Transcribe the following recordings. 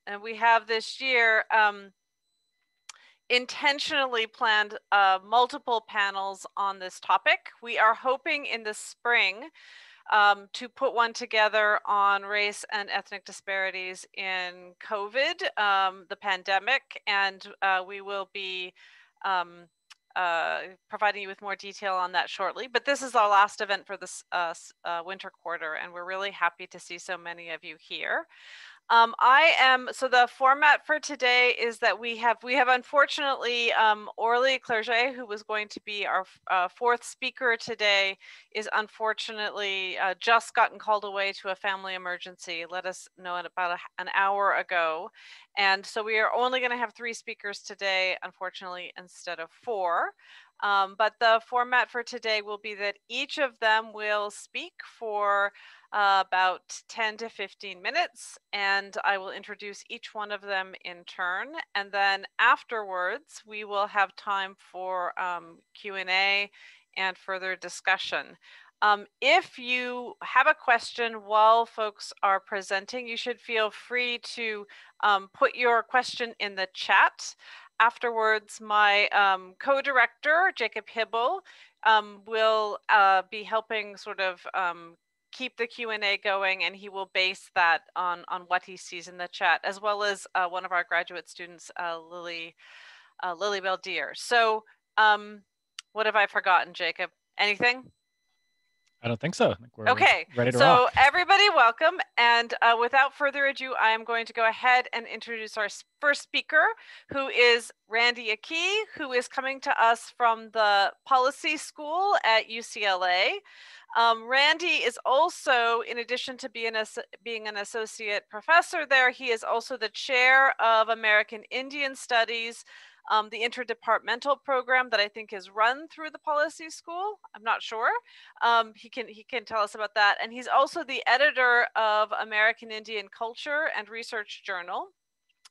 And we have this year intentionally planned multiple panels on this topic. We are hoping in the spring to put one together on race and ethnic disparities in COVID, the pandemic, and we will be providing you with more detail on that shortly. But this is our last event for this winter quarter, and we're really happy to see so many of you here. So the format for today is that we have unfortunately Orly Clerget, who was going to be our fourth speaker today, is unfortunately just gotten called away to a family emergency. Let us know in about an hour ago. And so we are only going to have 3 speakers today, unfortunately, instead of 4. But the format for today will be that each of them will speak for about 10 to 15 minutes, and I will introduce each one of them in turn. And then afterwards, we will have time for Q&A and further discussion. If you have a question while folks are presenting, you should feel free to put your question in the chat. Afterwards, my co-director, Jacob Hibble, will be helping sort of keep the Q&A going, and he will base that on what he sees in the chat, as well as one of our graduate students, Lily Beldier. So what have I forgotten, Jacob? Anything? I don't think so. I think we're okay, ready to rock. So everybody welcome, and without further ado, I am going to go ahead and introduce our first speaker, who is Randy Aki, who is coming to us from the Policy School at UCLA. Randy is also, in addition to being an associate professor there, he is also the chair of American Indian Studies, the interdepartmental program that I think is run through the Policy School. I'm not sure. He can tell us about that. And he's also the editor of American Indian Culture and Research Journal.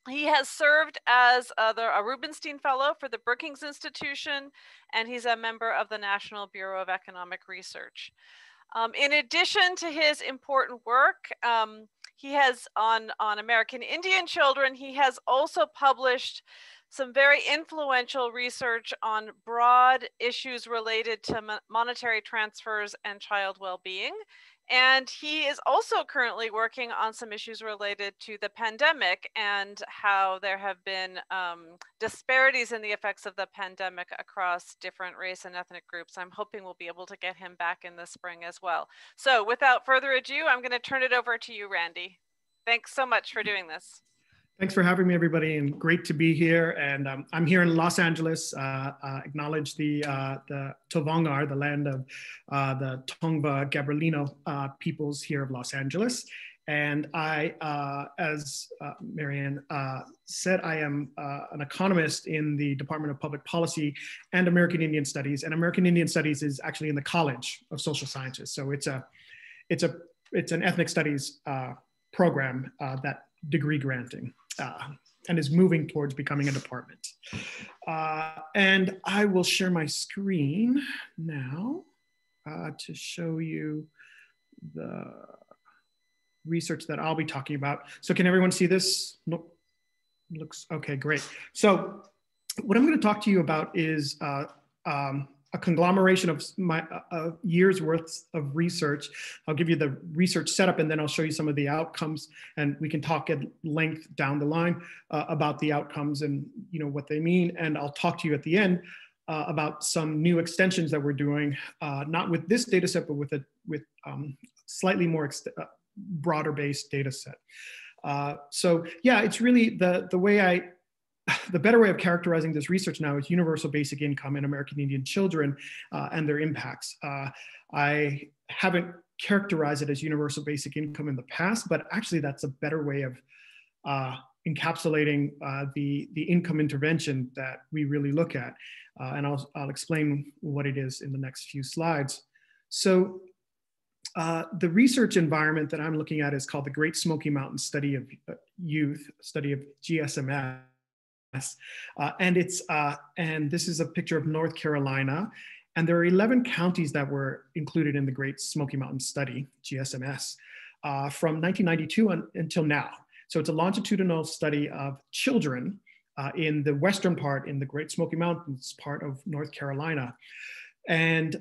He has served as a Rubenstein Fellow for the Brookings Institution, and he's a member of the National Bureau of Economic Research. In addition to his important work, he has on American Indian children, he has also published some very influential research on broad issues related to monetary transfers and child well-being. And he is also currently working on some issues related to the pandemic and how there have been disparities in the effects of the pandemic across different race and ethnic groups. I'm hoping we'll be able to get him back in the spring as well. So without further ado, I'm going to turn it over to you, Randy. Thanks so much for doing this. Thanks for having me, everybody, and great to be here. And I'm here in Los Angeles. Acknowledge the Tovangar, the land of the Tongva Gabrielino peoples here of Los Angeles. And I, as Marianne said, I am an economist in the Department of Public Policy and American Indian Studies. And American Indian Studies is actually in the College of Social Sciences. So it's an ethnic studies program that degree granting. And is moving towards becoming a department. And I will share my screen now to show you the research that I'll be talking about. So can everyone see this? Nope. Looks okay, great. So what I'm going to talk to you about is a conglomeration of my years worth of research. I'll give you the research setup, and then I'll show you some of the outcomes, and we can talk at length down the line about the outcomes and what they mean. And I'll talk to you at the end about some new extensions that we're doing, not with this data set, but with slightly more broader based data set. So yeah, it's really the better way of characterizing this research now is universal basic income in American Indian children and their impacts. I haven't characterized it as universal basic income in the past, but actually that's a better way of encapsulating the income intervention that we really look at. And I'll explain what it is in the next few slides. So the research environment that I'm looking at is called the Great Smoky Mountains Study of Youth, study of GSMS. And this is a picture of North Carolina, and there are 11 counties that were included in the Great Smoky Mountains Study, GSMS, from 1992 until now. So it's a longitudinal study of children in the western part, in the Great Smoky Mountains part of North Carolina. And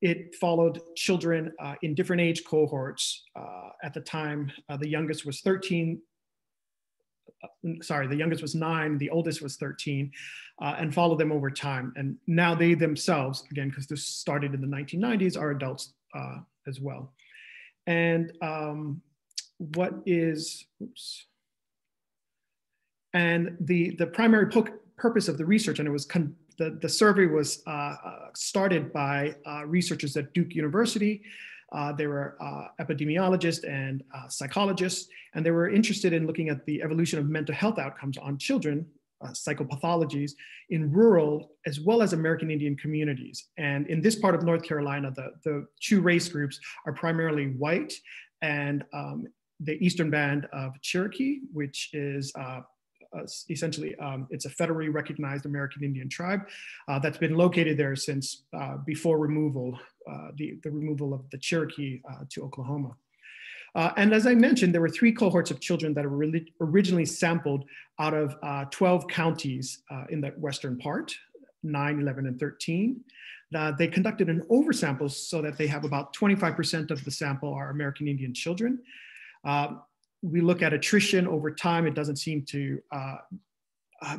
it followed children in different age cohorts. At the time, the youngest was 13. The youngest was 9, the oldest was 13, and followed them over time. And now they themselves, again, because this started in the 1990s, are adults as well. And the primary purpose of the research, and it was the survey was started by researchers at Duke University. They were epidemiologists and psychologists, and they were interested in looking at the evolution of mental health outcomes on children, psychopathologies, in rural as well as American Indian communities. And in this part of North Carolina, the two race groups are primarily white, and the eastern band of Cherokee, which is essentially, it's a federally recognized American Indian tribe that's been located there since before removal, the removal of the Cherokee to Oklahoma. And as I mentioned, there were 3 cohorts of children that were originally sampled out of 12 counties in that western part, 9, 11, and 13. They conducted an oversample so that they have about 25% of the sample are American Indian children. We look at attrition over time. It doesn't seem to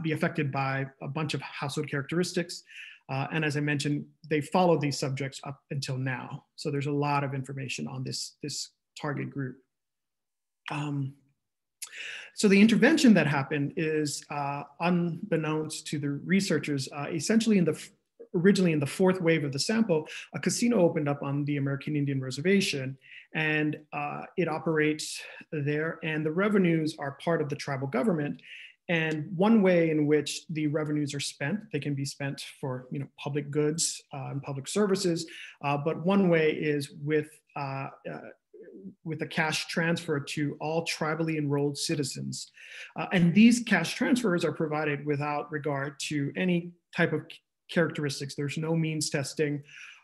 be affected by a bunch of household characteristics. And as I mentioned, they follow these subjects up until now. So there's a lot of information on this target group. So the intervention that happened is unbeknownst to the researchers, essentially originally in the 4th wave of the sample, a casino opened up on the American Indian reservation, and it operates there, and the revenues are part of the tribal government. And one way in which the revenues are spent, they can be spent for public goods and public services, but one way is with a cash transfer to all tribally enrolled citizens. And these cash transfers are provided without regard to any type of characteristics. There's no means testing.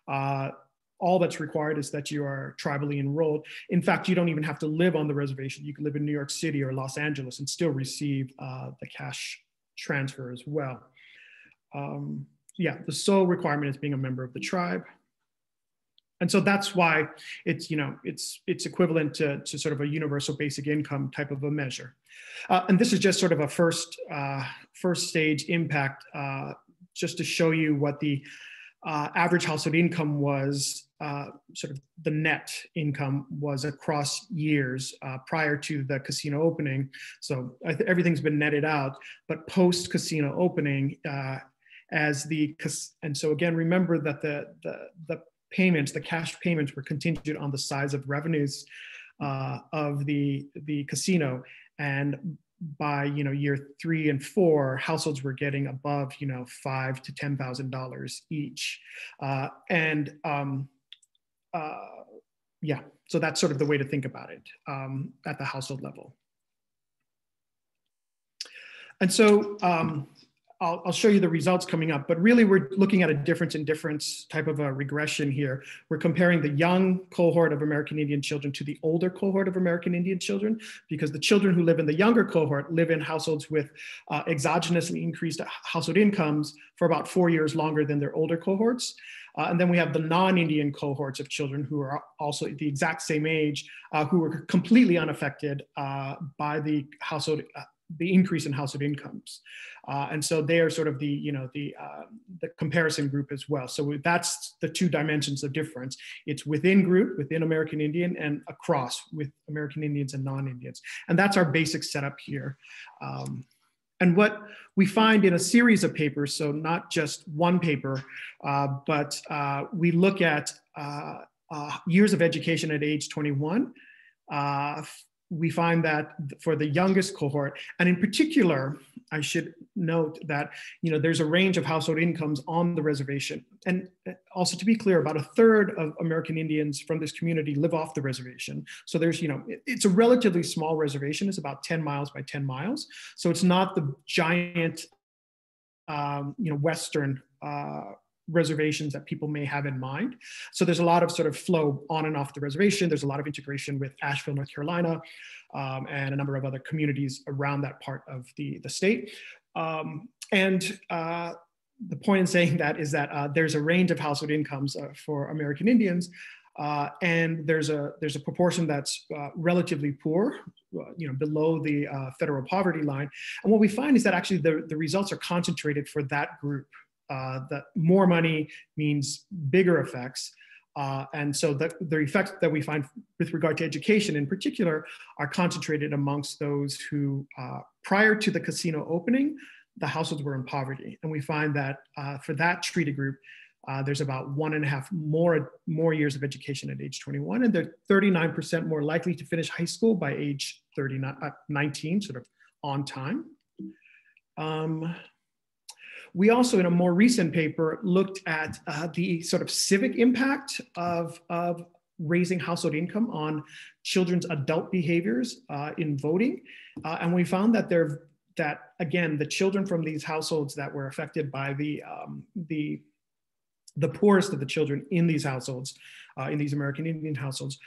All that's required is that you are tribally enrolled. In fact, you don't even have to live on the reservation. You can live in New York City or Los Angeles and still receive the cash transfer as well. Yeah, the sole requirement is being a member of the tribe. And so that's why it's, it's equivalent to sort of a universal basic income type of a measure. And this is just sort of a first stage impact, just to show you what the average household income was, sort of the net income was across years prior to the casino opening. So everything's been netted out, but post casino opening, and so again, remember that the payments, the cash payments, were contingent on the size of revenues of the casino, and by year 3 and 4, households were getting above $5,000 to $10,000 each, yeah, so that's sort of the way to think about it at the household level. And so I'll show you the results coming up, but really we're looking at a difference in difference type of a regression here. We're comparing the young cohort of American Indian children to the older cohort of American Indian children, because the children who live in the younger cohort live in households with exogenously increased household incomes for about 4 years longer than their older cohorts. And then we have the non-Indian cohorts of children who are also the exact same age, who were completely unaffected by the increase in household incomes. And so they are sort of the comparison group as well. So that's the 2 dimensions of difference. It's within group, within American Indian, and across with American Indians and non-Indians. And that's our basic setup here. And what we find in a series of papers, so not just one paper, but we look at years of education at age 21, we find that for the youngest cohort, and in particular, I should note that there's a range of household incomes on the reservation. And also, to be clear, about 1/3 of American Indians from this community live off the reservation. So there's, it's a relatively small reservation. It's about 10 miles by 10 miles. So it's not the giant, Western reservations that people may have in mind. So there's a lot of sort of flow on and off the reservation. There's a lot of integration with Asheville, North Carolina, and a number of other communities around that part of the state. The point in saying that is that there's a range of household incomes for American Indians, and there's a proportion that's relatively poor, below the federal poverty line. And what we find is that actually the results are concentrated for that group. That more money means bigger effects. And so the effects that we find with regard to education in particular are concentrated amongst those who, prior to the casino opening, the households were in poverty. And we find that for that treated group, there's about 1.5 more years of education at age 21, and they're 39% more likely to finish high school by age 19, sort of on time. We also, in a more recent paper, looked at the sort of civic impact of raising household income on children's adult behaviors in voting. And we found that again, the children from these households that were affected by the poorest of the children in these households, in these American Indian households,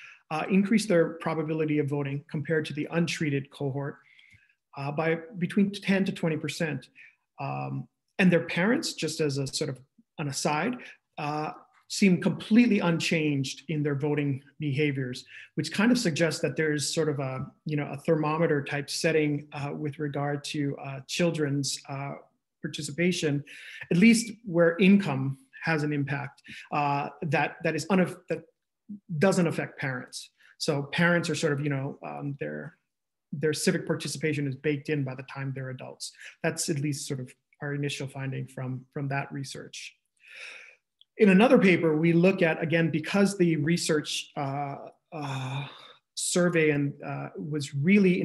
increased their probability of voting compared to the untreated cohort by between 10 to 20%. And their parents, just as a sort of an aside, seem completely unchanged in their voting behaviors, which kind of suggests that there's sort of a thermometer type setting with regard to children's participation, at least where income has an impact that doesn't affect parents. So parents are sort of, their civic participation is baked in by the time they're adults. That's at least sort of our initial finding from that research. In another paper, we look at, again, because the research survey was really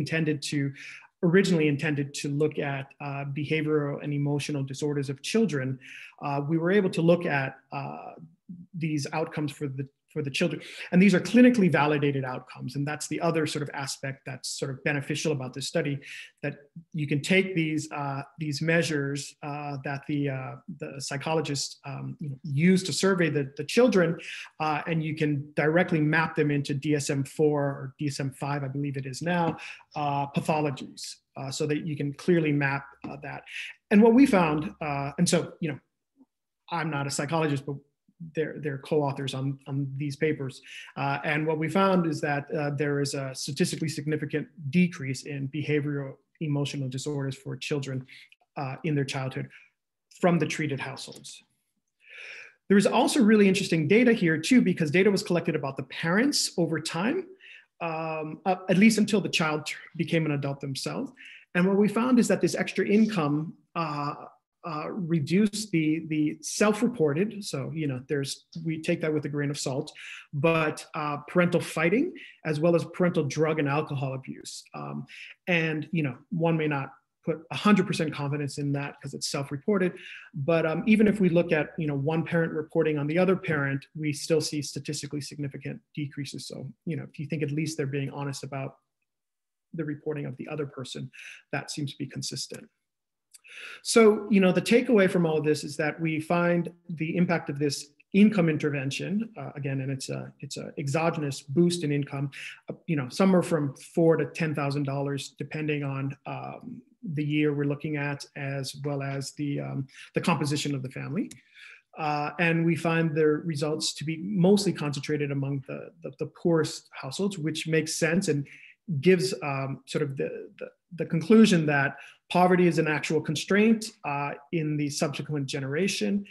originally intended to look at behavioral and emotional disorders of children, we were able to look at these outcomes for the children. And these are clinically validated outcomes. And that's the other sort of aspect that's sort of beneficial about this study, that you can take these measures that the psychologists use to survey the children, and you can directly map them into DSM-4 or DSM-5, I believe it is now, pathologies, so that you can clearly map that. And what we found, and so, I'm not a psychologist, but they're co-authors on these papers. And what we found is that there is a statistically significant decrease in behavioral emotional disorders for children in their childhood from the treated households. There's also really interesting data here too, because data was collected about the parents over time, at least until the child became an adult themselves. And what we found is that this extra income reduce the self-reported, so we take that with a grain of salt, but parental fighting, as well as parental drug and alcohol abuse. And one may not put 100% confidence in that because it's self-reported, but even if we look at one parent reporting on the other parent, we still see statistically significant decreases. So if you think at least they're being honest about the reporting of the other person, that seems to be consistent. So, the takeaway from all of this is that we find the impact of this income intervention, again, and it's a exogenous boost in income, somewhere from $4,000 to $10,000, depending on the year we're looking at, as well as the composition of the family. And we find the results to be mostly concentrated among the poorest households, which makes sense and gives sort of the conclusion that poverty is an actual constraint in the subsequent generation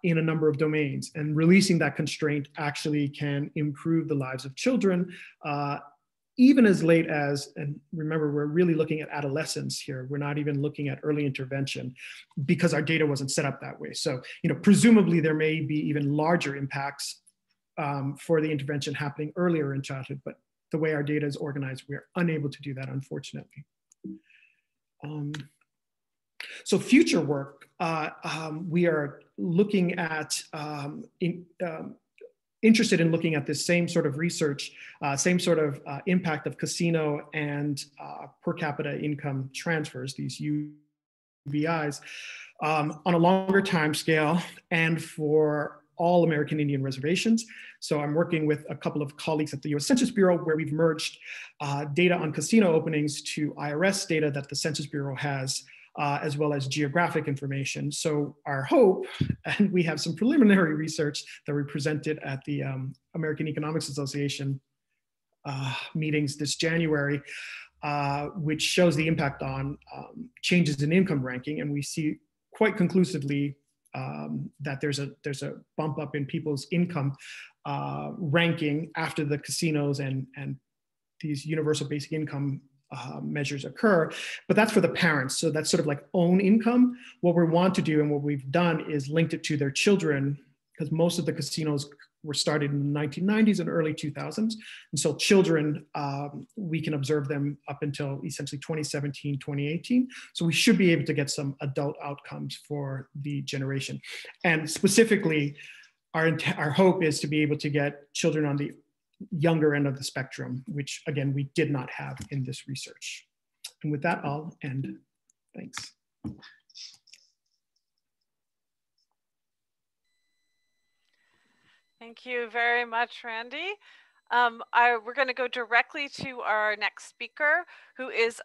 in a number of domains. And releasing that constraint actually can improve the lives of children, even as late as, and remember, we're really looking at adolescence here. We're not even looking at early intervention because our data wasn't set up that way. So, presumably there may be even larger impacts for the intervention happening earlier in childhood, but the way our data is organized, we're unable to do that, unfortunately. So future work, we are looking at, interested in looking at this same sort of research, same sort of impact of casino and per capita income transfers, these UVIs on a longer time scale and for all American Indian reservations. So I'm working with a couple of colleagues at the US Census Bureau where we've merged data on casino openings to IRS data that the Census Bureau has, as well as geographic information. So our hope, and we have some preliminary research that we presented at the American Economics Association meetings this January, which shows the impact on changes in income ranking. And we see quite conclusively that there's a bump up in people's income ranking after the casinos and these universal basic income measures occur, but that's for the parents. So that's sort of like own income. What we want to do and what we've done is linked it to their children, because most of the casinos were started in the 1990s and early 2000s. And so children, we can observe them up until essentially 2017, 2018. So we should be able to get some adult outcomes for the generation. And specifically, our hope is to be able to get children on the younger end of the spectrum, which again, we did not have in this research. And with that, I'll end. Thanks. Thank you very much, Randy. We're going to go directly to our next speaker, who is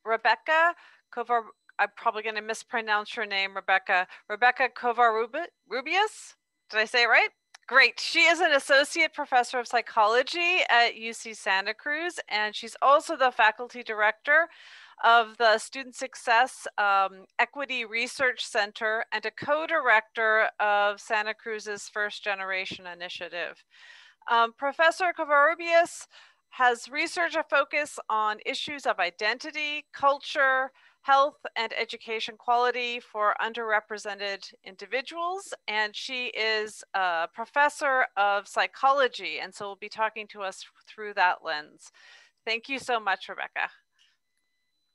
Rebecca Kovar. I'm probably going to mispronounce your name, Rebecca. Rebecca Kovar-Rubias. Did I say it right? Great. She is an associate professor of psychology at UC Santa Cruz, and she's also the faculty director of the Student Success Equity Research Center and a co-director of Santa Cruz's First Generation Initiative. Professor Kovar-Rubias has research a focus on issues of identity, culture, health, and education quality for underrepresented individuals. And she is a professor of psychology, and so will be talking to us through that lens. Thank you so much, Rebecca.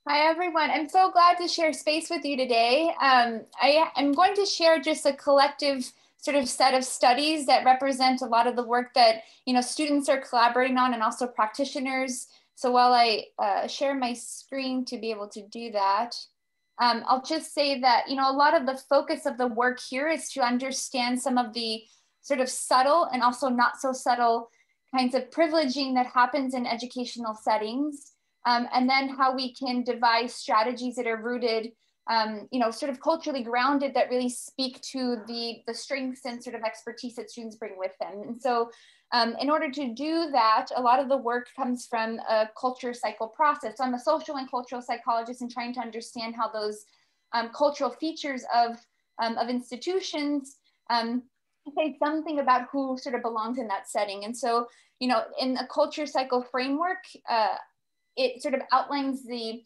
Hi, everyone. I'm so glad to share space with you today. I'm going to share just a collective sort of set of studies that represent a lot of the work that students are collaborating on and also practitioners. So while I share my screen to be able to do that, I'll just say that a lot of the focus of the work here is to understand some of the sort of subtle and also not so subtle kinds of privileging that happens in educational settings. And then how we can devise strategies that are rooted, sort of culturally grounded, that really speak to the strengths and sort of expertise that students bring with them. And so in order to do that, a lot of the work comes from a culture cycle process. So I'm a social and cultural psychologist and trying to understand how those cultural features of institutions say something about who sort of belongs in that setting. And so, in a culture cycle framework, it sort of outlines the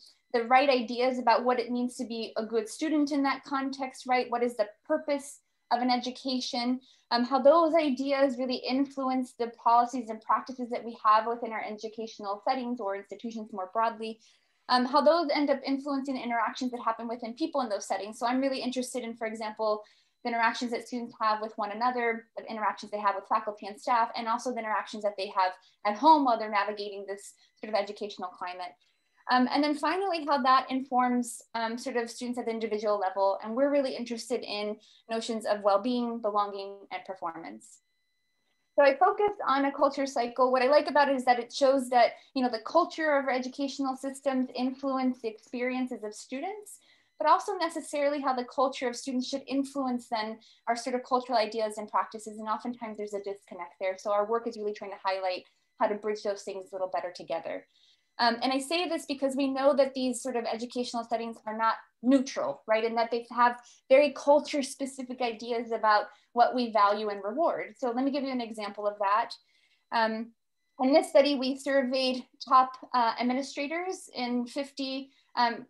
right ideas about what it means to be a good student in that context, right? What is the purpose of an education? How those ideas really influence the policies and practices that we have within our educational settings or institutions more broadly. How those end up influencing the interactions that happen within people in those settings. So I'm really interested in, for example, the interactions that students have with one another, the interactions they have with faculty and staff, and also the interactions that they have at home while they're navigating this sort of educational climate. And then finally, how that informs sort of students at the individual level. And we're really interested in notions of well-being, belonging, and performance. So I focus on a culture cycle. What I like about it is that it shows that, the culture of our educational systems influence the experiences of students, but also necessarily how the culture of students should influence then our sort of cultural ideas and practices. And oftentimes there's a disconnect there. So our work is really trying to highlight how to bridge those things a little better together. And I say this because we know that these sort of educational settings are not neutral, right? And that they have very culture specific ideas about what we value and reward. So let me give you an example of that. In this study, we surveyed top administrators in 50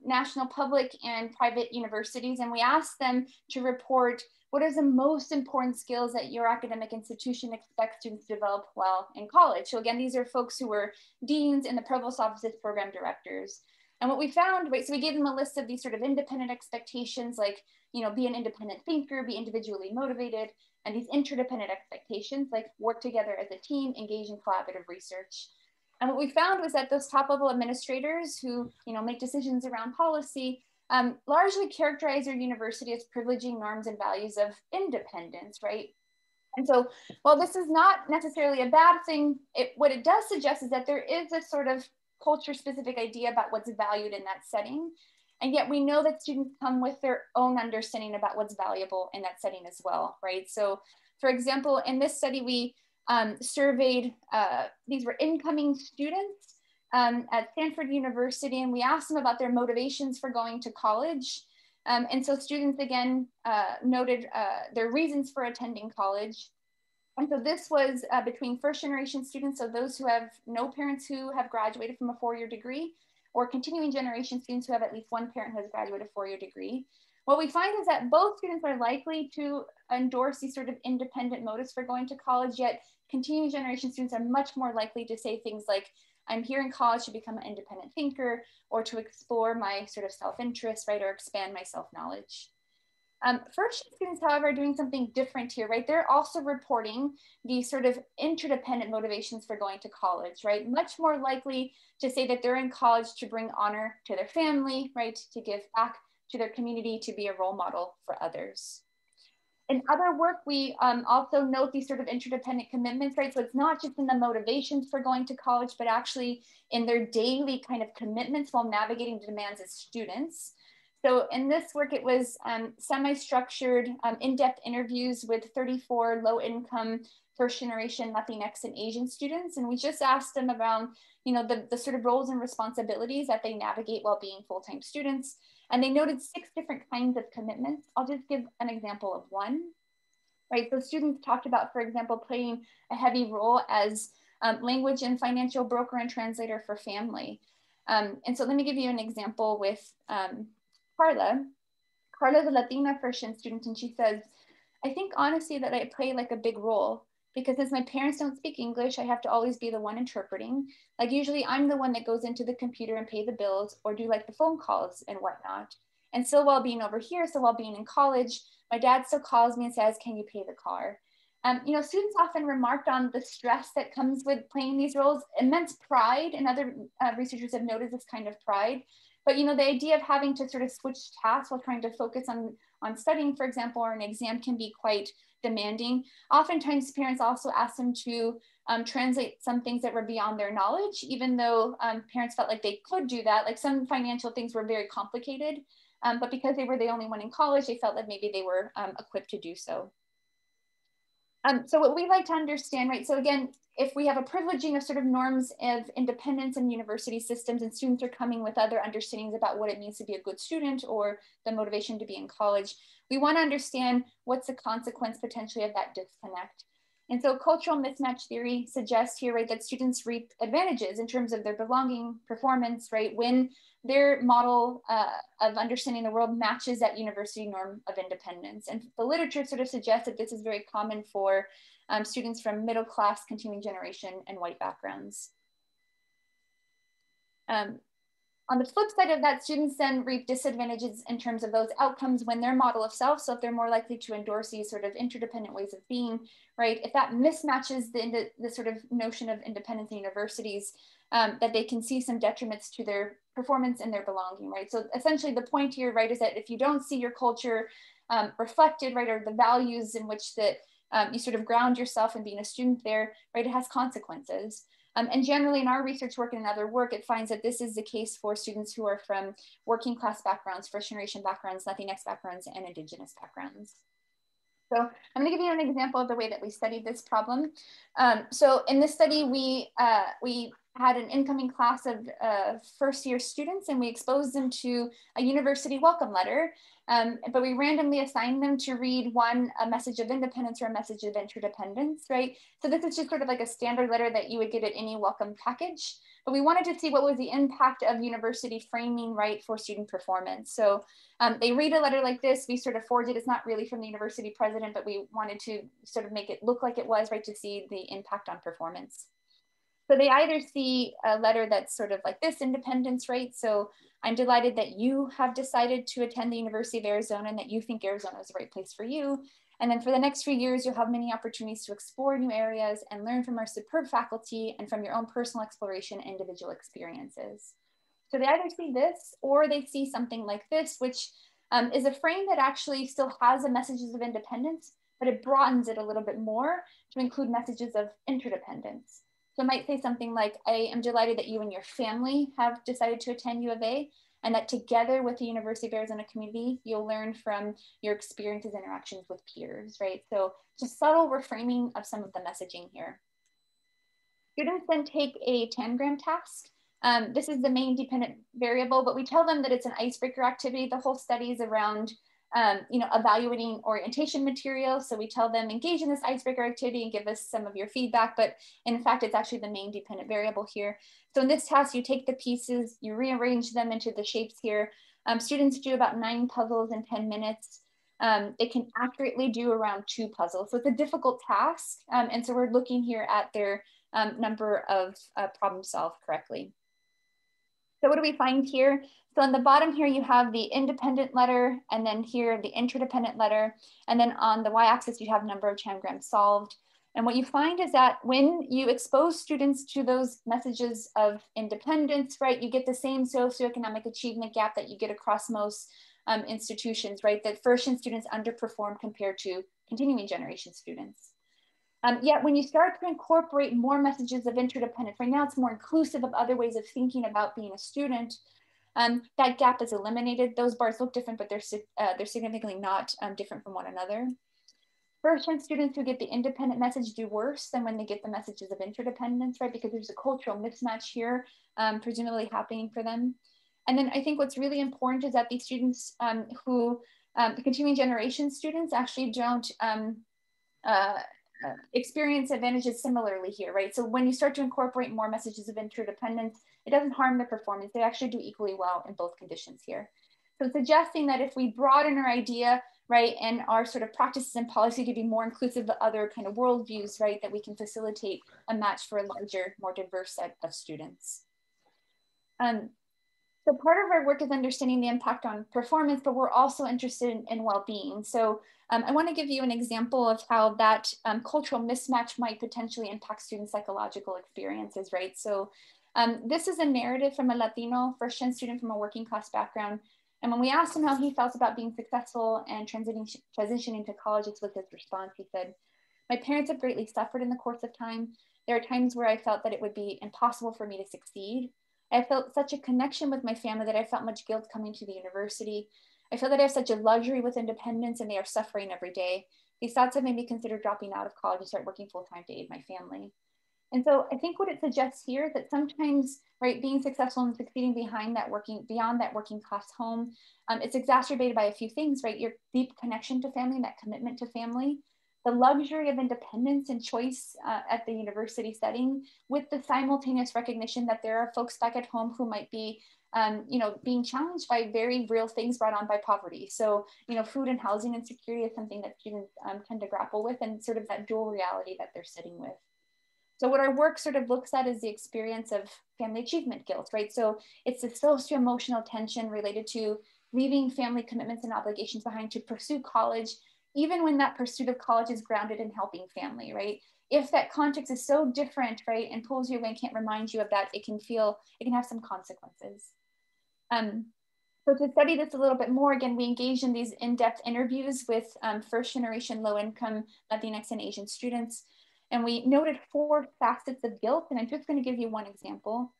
national public and private universities, and we asked them to report what are the most important skills that your academic institution expects students to develop while in college. So again, these are folks who were deans and the provost office's program directors. And what we found, right, so we gave them a list of these sort of independent expectations, like, be an independent thinker, be individually motivated, and these interdependent expectations, like work together as a team, engage in collaborative research. And what we found was that those top level administrators who, make decisions around policy, largely characterize our university as privileging norms and values of independence, right? And so while this is not necessarily a bad thing, what it does suggest is that there is a sort of culture-specific idea about what's valued in that setting. And yet we know that students come with their own understanding about what's valuable in that setting as well, right? So for example, in this study, we surveyed, these were incoming students at Stanford University, and we asked them about their motivations for going to college. And so students, again, noted their reasons for attending college. And so this was between first generation students, so those who have no parents who have graduated from a four-year degree, or continuing generation students who have at least one parent who has graduated a four-year degree. What we find is that both students are likely to endorse these sort of independent motives for going to college, yet continuing generation students are much more likely to say things like, I'm here in college to become an independent thinker, or to explore my sort of self-interest, right, or expand my self-knowledge. First students, however, are doing something different here, right? They're also reporting these sort of interdependent motivations for going to college, right? Much more likely to say that they're in college to bring honor to their family, right? To give back to their community, to be a role model for others. In other work, we also note these sort of interdependent commitments, right? So it's not just in the motivations for going to college, but actually in their daily kind of commitments while navigating the demands as students. So in this work, it was semi-structured, in-depth interviews with 34 low-income, first-generation Latinx and Asian students. And we just asked them around, the sort of roles and responsibilities that they navigate while being full-time students. And they noted 6 different kinds of commitments. I'll just give an example of one, right? So students talked about, for example, playing a heavy role as language and financial broker and translator for family. And so let me give you an example with Carla. Carla's a Latina first-gen student, and she says, I think honestly that I play like a big role, because since my parents don't speak English, I have to always be the one interpreting. Like usually I'm the one that goes into the computer and pay the bills or do like the phone calls and whatnot. And still while being over here, so while being in college, my dad still calls me and says, can you pay the car? Students often remarked on the stress that comes with playing these roles, immense pride, and other researchers have noticed this kind of pride. But the idea of having to sort of switch tasks while trying to focus on studying, for example, or an exam can be quite demanding. Oftentimes parents also ask them to translate some things that were beyond their knowledge, even though parents felt like they could do that. Like some financial things were very complicated, but because they were the only one in college, they felt that maybe they were equipped to do so. So what we like to understand, right? So again, if we have a privileging of sort of norms of independence in university systems, and students are coming with other understandings about what it means to be a good student or the motivation to be in college, we want to understand what's the consequence potentially of that disconnect. And so cultural mismatch theory suggests here, right, that students reap advantages in terms of their belonging, performance, right, when their model of understanding the world matches that university norm of independence. And the literature sort of suggests that this is very common for students from middle class, continuing generation, and white backgrounds. On the flip side of that, students then reap disadvantages in terms of those outcomes when their model of self, so if they're more likely to endorse these sort of interdependent ways of being, right? If that mismatches the sort of notion of independence in universities, that they can see some detriments to their performance and their belonging, right? So essentially the point here, right, is that if you don't see your culture reflected, right, or the values in which that you sort of ground yourself in being a student there, right, it has consequences. And generally in our research work and in other work, it finds that this is the case for students who are from working class backgrounds, first generation backgrounds, Latinx backgrounds, and Indigenous backgrounds. So I'm gonna give you an example of the way that we studied this problem. So in this study, we had an incoming class of first year students, and we exposed them to a university welcome letter. But we randomly assigned them to read a message of independence or a message of interdependence, right? So this is just sort of like a standard letter that you would get at any welcome package. But we wanted to see what was the impact of university framing, right, for student performance. So they read a letter like this, we sort of forged it. It's not really from the university president, but we wanted to sort of make it look like it was, right, to see the impact on performance. So they either see a letter that's sort of like this, independence, right? So I'm delighted that you have decided to attend the University of Arizona and that you think Arizona is the right place for you. And then for the next few years, you'll have many opportunities to explore new areas and learn from our superb faculty and from your own personal exploration and individual experiences. So they either see this or they see something like this, which is a frame that actually still has the messages of independence, but it broadens it a little bit more to include messages of interdependence. So it might say something like, I am delighted that you and your family have decided to attend U of A, and that together with the University of Arizona community, you'll learn from your experiences, interactions with peers, right? So just subtle reframing of some of the messaging here. Students then take a tangram task. This is the main dependent variable, but we tell them that it's an icebreaker activity. The whole study is around evaluating orientation material. So we tell them engage in this icebreaker activity and give us some of your feedback, but in fact, it's actually the main dependent variable here. So in this task, you take the pieces, you rearrange them into the shapes here. Students do about 9 puzzles in 10 minutes. They can accurately do around 2 puzzles. So it's a difficult task. And so we're looking here at their number of problem solved correctly. So what do we find here? So on the bottom here, you have the independent letter, and then here the interdependent letter. And then on the y-axis, you have number of tangrams solved. And what you find is that when you expose students to those messages of independence, right, you get the same socioeconomic achievement gap that you get across most institutions, right? That first-gen students underperform compared to continuing generation students. Yet when you start to incorporate more messages of interdependence, right now it's more inclusive of other ways of thinking about being a student, that gap is eliminated. Those bars look different, but they're significantly not different from one another. First-gen students who get the independent message do worse than when they get the messages of interdependence, right? Because there's a cultural mismatch here, presumably happening for them. And then I think what's really important is that these students the continuing generation students actually don't experience advantages similarly here, right? So when you start to incorporate more messages of interdependence, it doesn't harm their performance. They actually do equally well in both conditions here. So suggesting that if we broaden our idea, right, and our sort of practices and policy to be more inclusive of other kind of worldviews, right, that we can facilitate a match for a larger, more diverse set of students. So part of our work is understanding the impact on performance, but we're also interested in well-being. So I want to give you an example of how that cultural mismatch might potentially impact student psychological experiences, right? So this is a narrative from a Latino first-gen student from a working class background. And when we asked him how he felt about being successful and transitioning to college, this was his response. He said, "My parents have greatly suffered in the course of time. There are times where I felt that it would be impossible for me to succeed. I felt such a connection with my family that I felt much guilt coming to the university. I feel that I have such a luxury with independence and they are suffering every day. These thoughts have made me consider dropping out of college and start working full-time to aid my family." And so I think what it suggests here is that sometimes, right, being successful and succeeding beyond that working class home, it's exacerbated by a few things, right? Your deep connection to family, that commitment to family, the luxury of independence and choice at the university setting, with the simultaneous recognition that there are folks back at home who might be being challenged by very real things brought on by poverty. So, food and housing insecurity is something that students tend to grapple with, and sort of that dual reality that they're sitting with. So what our work sort of looks at is the experience of family achievement guilt, right? So it's the socio-emotional tension related to leaving family commitments and obligations behind to pursue college, even when that pursuit of college is grounded in helping family, right? If that context is so different, right, and pulls you away and can't remind you of that, it can have some consequences. So to study this a little bit more, again, we engaged in these in-depth interviews with first-generation low-income Latinx and Asian students. And we noted 4 facets of guilt, and I'm just going to give you one example.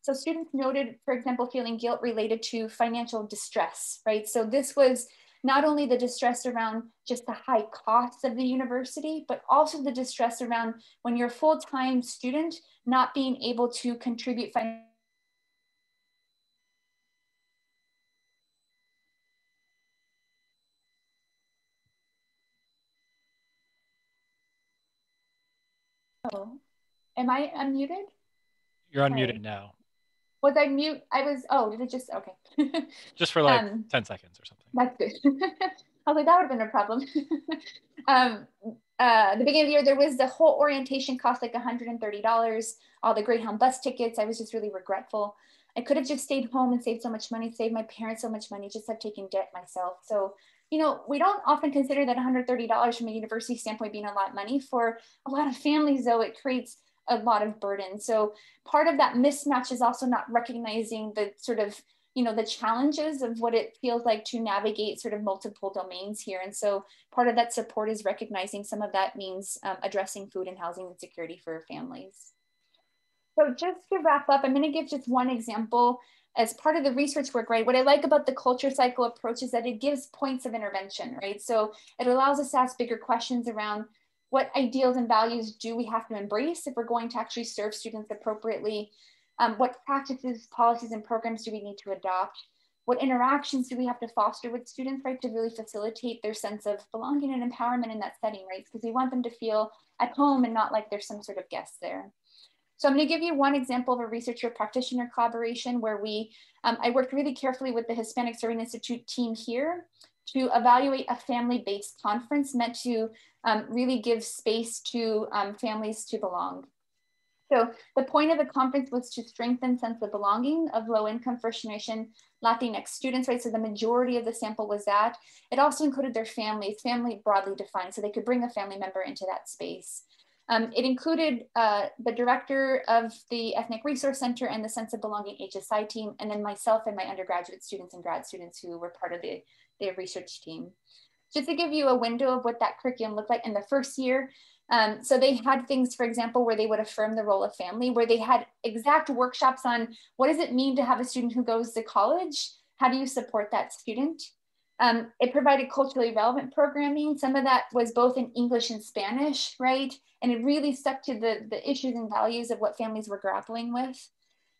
So students noted, for example, feeling guilt related to financial distress, right? So this was not only the distress around just the high costs of the university, but also the distress around when you're a full-time student, not being able to contribute financially. Oh, am I unmuted? You're unmuted now. Was I mute? Did it just, okay. Just for like 10 seconds or something. That's good. I was like, that would have been a problem. The beginning of the year, there was the whole orientation cost like $130, all the Greyhound bus tickets. I was just really regretful. I could have just stayed home and saved so much money, saved my parents so much money, just have taken debt myself. So, we don't often consider that $130 from a university standpoint being a lot of money. For a lot of families, though, it creates a lot of burden. So part of that mismatch is also not recognizing the sort of, the challenges of what it feels like to navigate sort of multiple domains here. And so part of that support is recognizing some of that means addressing food and housing insecurity for families. So just to wrap up, I'm going to give just one example as part of the research work, right? What I like about the culture cycle approach is that it gives points of intervention, right? So it allows us to ask bigger questions around what ideals and values do we have to embrace if we're going to actually serve students appropriately? What practices, policies, and programs do we need to adopt? What interactions do we have to foster with students, right, to really facilitate their sense of belonging and empowerment in that setting, right? Because we want them to feel at home and not like there's some sort of guest there. So I'm going to give you one example of a researcher practitioner collaboration where I worked really carefully with the Hispanic Serving Institute team here to evaluate a family-based conference meant to really give space to families to belong. So the point of the conference was to strengthen sense of belonging of low-income first-generation Latinx students, right? So the majority of the sample was that. It also included their families, family broadly defined, so they could bring a family member into that space. It included the director of the Ethnic Resource Center and the Sense of Belonging HSI team, and then myself and my undergraduate students and grad students who were part of the research team. Just to give you a window of what that curriculum looked like in the first year. So they had things, for example, where they would affirm the role of family, where they had exact workshops on what does it mean to have a student who goes to college? How do you support that student? It provided culturally relevant programming. Some of that was both in English and Spanish, right? And it really stuck to the issues and values of what families were grappling with.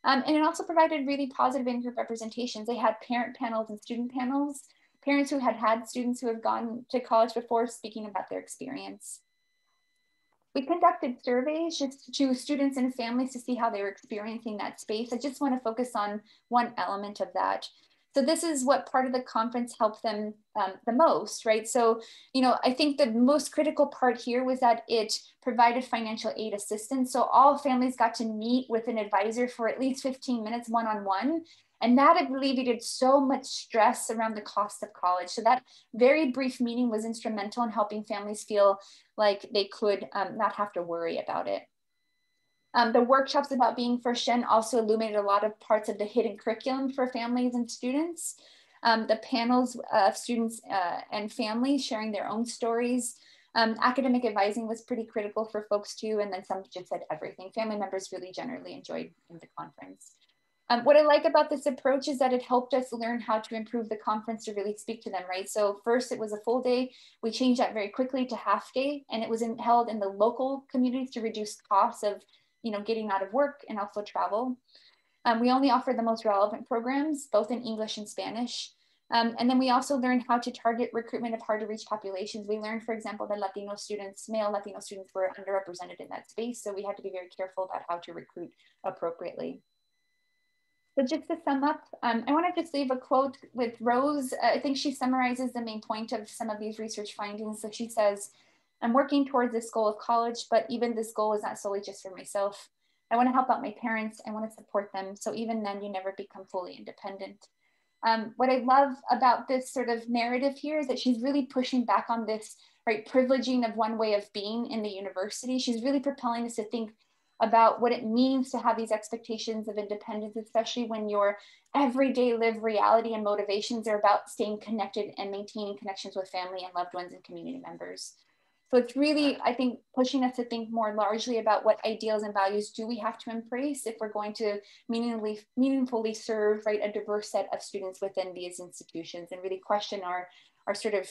And it also provided really positive in-group representations. They had parent panels and student panels, parents who had students who have gone to college before speaking about their experience. We conducted surveys just to students and families to see how they were experiencing that space. I just want to focus on one element of that. So this is what part of the conference helped them the most, right? So, I think the most critical part here was that it provided financial aid assistance. So all families got to meet with an advisor for at least 15 minutes one-on-one. And that alleviated so much stress around the cost of college. So that very brief meeting was instrumental in helping families feel like they could not have to worry about it. The workshops about being first gen also illuminated a lot of parts of the hidden curriculum for families and students. The panels of students and families sharing their own stories. Academic advising was pretty critical for folks too. And then some just said everything. Family members really generally enjoyed the conference. What I like about this approach is that it helped us learn how to improve the conference to really speak to them, right? So first it was a full day. We changed that very quickly to half day, and it was held in the local communities to reduce costs of, getting out of work and also travel. We only offered the most relevant programs, both in English and Spanish. And then we also learned how to target recruitment of hard to reach populations. We learned, for example, that male Latino students were underrepresented in that space. So we had to be very careful about how to recruit appropriately. So just to sum up, I want to just leave a quote with Rose. I think she summarizes the main point of some of these research findings. So she says, I'm working towards this goal of college, but even this goal is not solely just for myself. I want to help out my parents. I want to support them. So even then, you never become fully independent. What I love about this sort of narrative here is that she's really pushing back on this, right, privileging of one way of being in the university. She's really propelling us to think about what it means to have these expectations of independence, especially when your everyday lived reality and motivations are about staying connected and maintaining connections with family and loved ones and community members. So it's really, I think, pushing us to think more largely about what ideals and values do we have to embrace if we're going to meaningfully serve, right, a diverse set of students within these institutions, and really question our sort of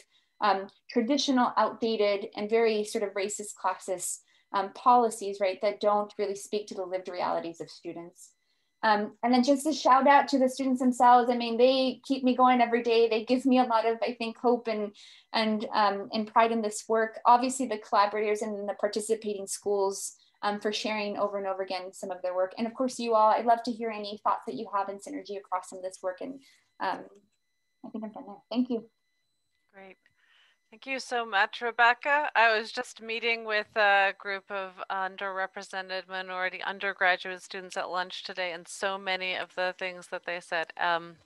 traditional, outdated, and very sort of racist, classist policies, right, that don't really speak to the lived realities of students. And then just a shout out to the students themselves. I mean, they keep me going every day. They give me a lot of, I think, hope and pride in this work. Obviously the collaborators and the participating schools for sharing over and over again some of their work. And of course you all, I'd love to hear any thoughts that you have in synergy across some of this work. And I think I'm done there. Thank you. Great. Thank you so much, Rebecca. I was just meeting with a group of underrepresented minority undergraduate students at lunch today, and so many of the things that they said on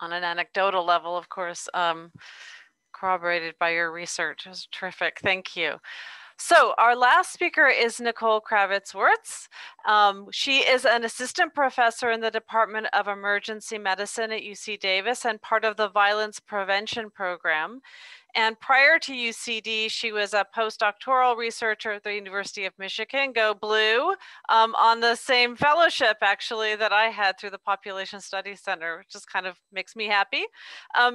an anecdotal level, of course, corroborated by your research. It was terrific. Thank you. So our last speaker is Nicole Kravitzwortz. She is an assistant professor in the Department of Emergency Medicine at UC Davis and part of the Violence Prevention Program. And prior to UCD, she was a postdoctoral researcher at the University of Michigan, go Blue, on the same fellowship actually that I had through the Population Studies Center, which just kind of makes me happy.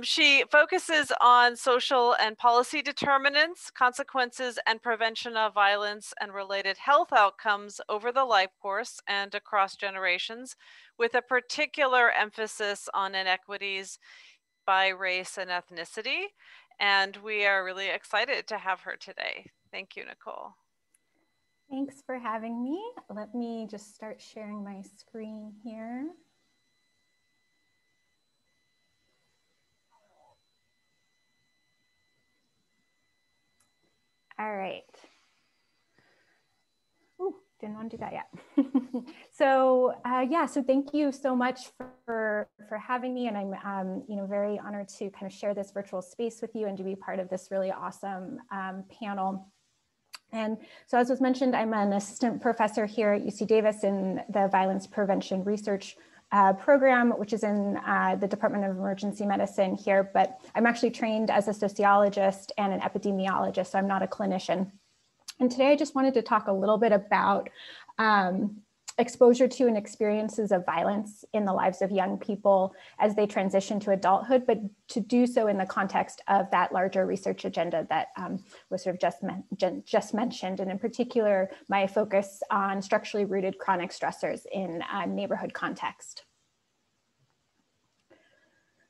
She focuses on social and policy determinants, consequences, and prevention of violence and related health outcomes over the life course and across generations, with a particular emphasis on inequities by race and ethnicity. And we are really excited to have her today. Thank you, Nicole. Thanks for having me. Let me just start sharing my screen here. All right. Ooh, didn't want to do that yet. So so thank you so much for having me, and I'm very honored to kind of share this virtual space with you and to be part of this really awesome panel. And so, as was mentioned, I'm an assistant professor here at UC Davis in the Violence Prevention Research program, which is in the Department of Emergency Medicine here, but I'm actually trained as a sociologist and an epidemiologist, so I'm not a clinician. And today I just wanted to talk a little bit about exposure to and experiences of violence in the lives of young people as they transition to adulthood, but to do so in the context of that larger research agenda that was sort of just mentioned, and in particular, my focus on structurally rooted chronic stressors in a neighborhood context.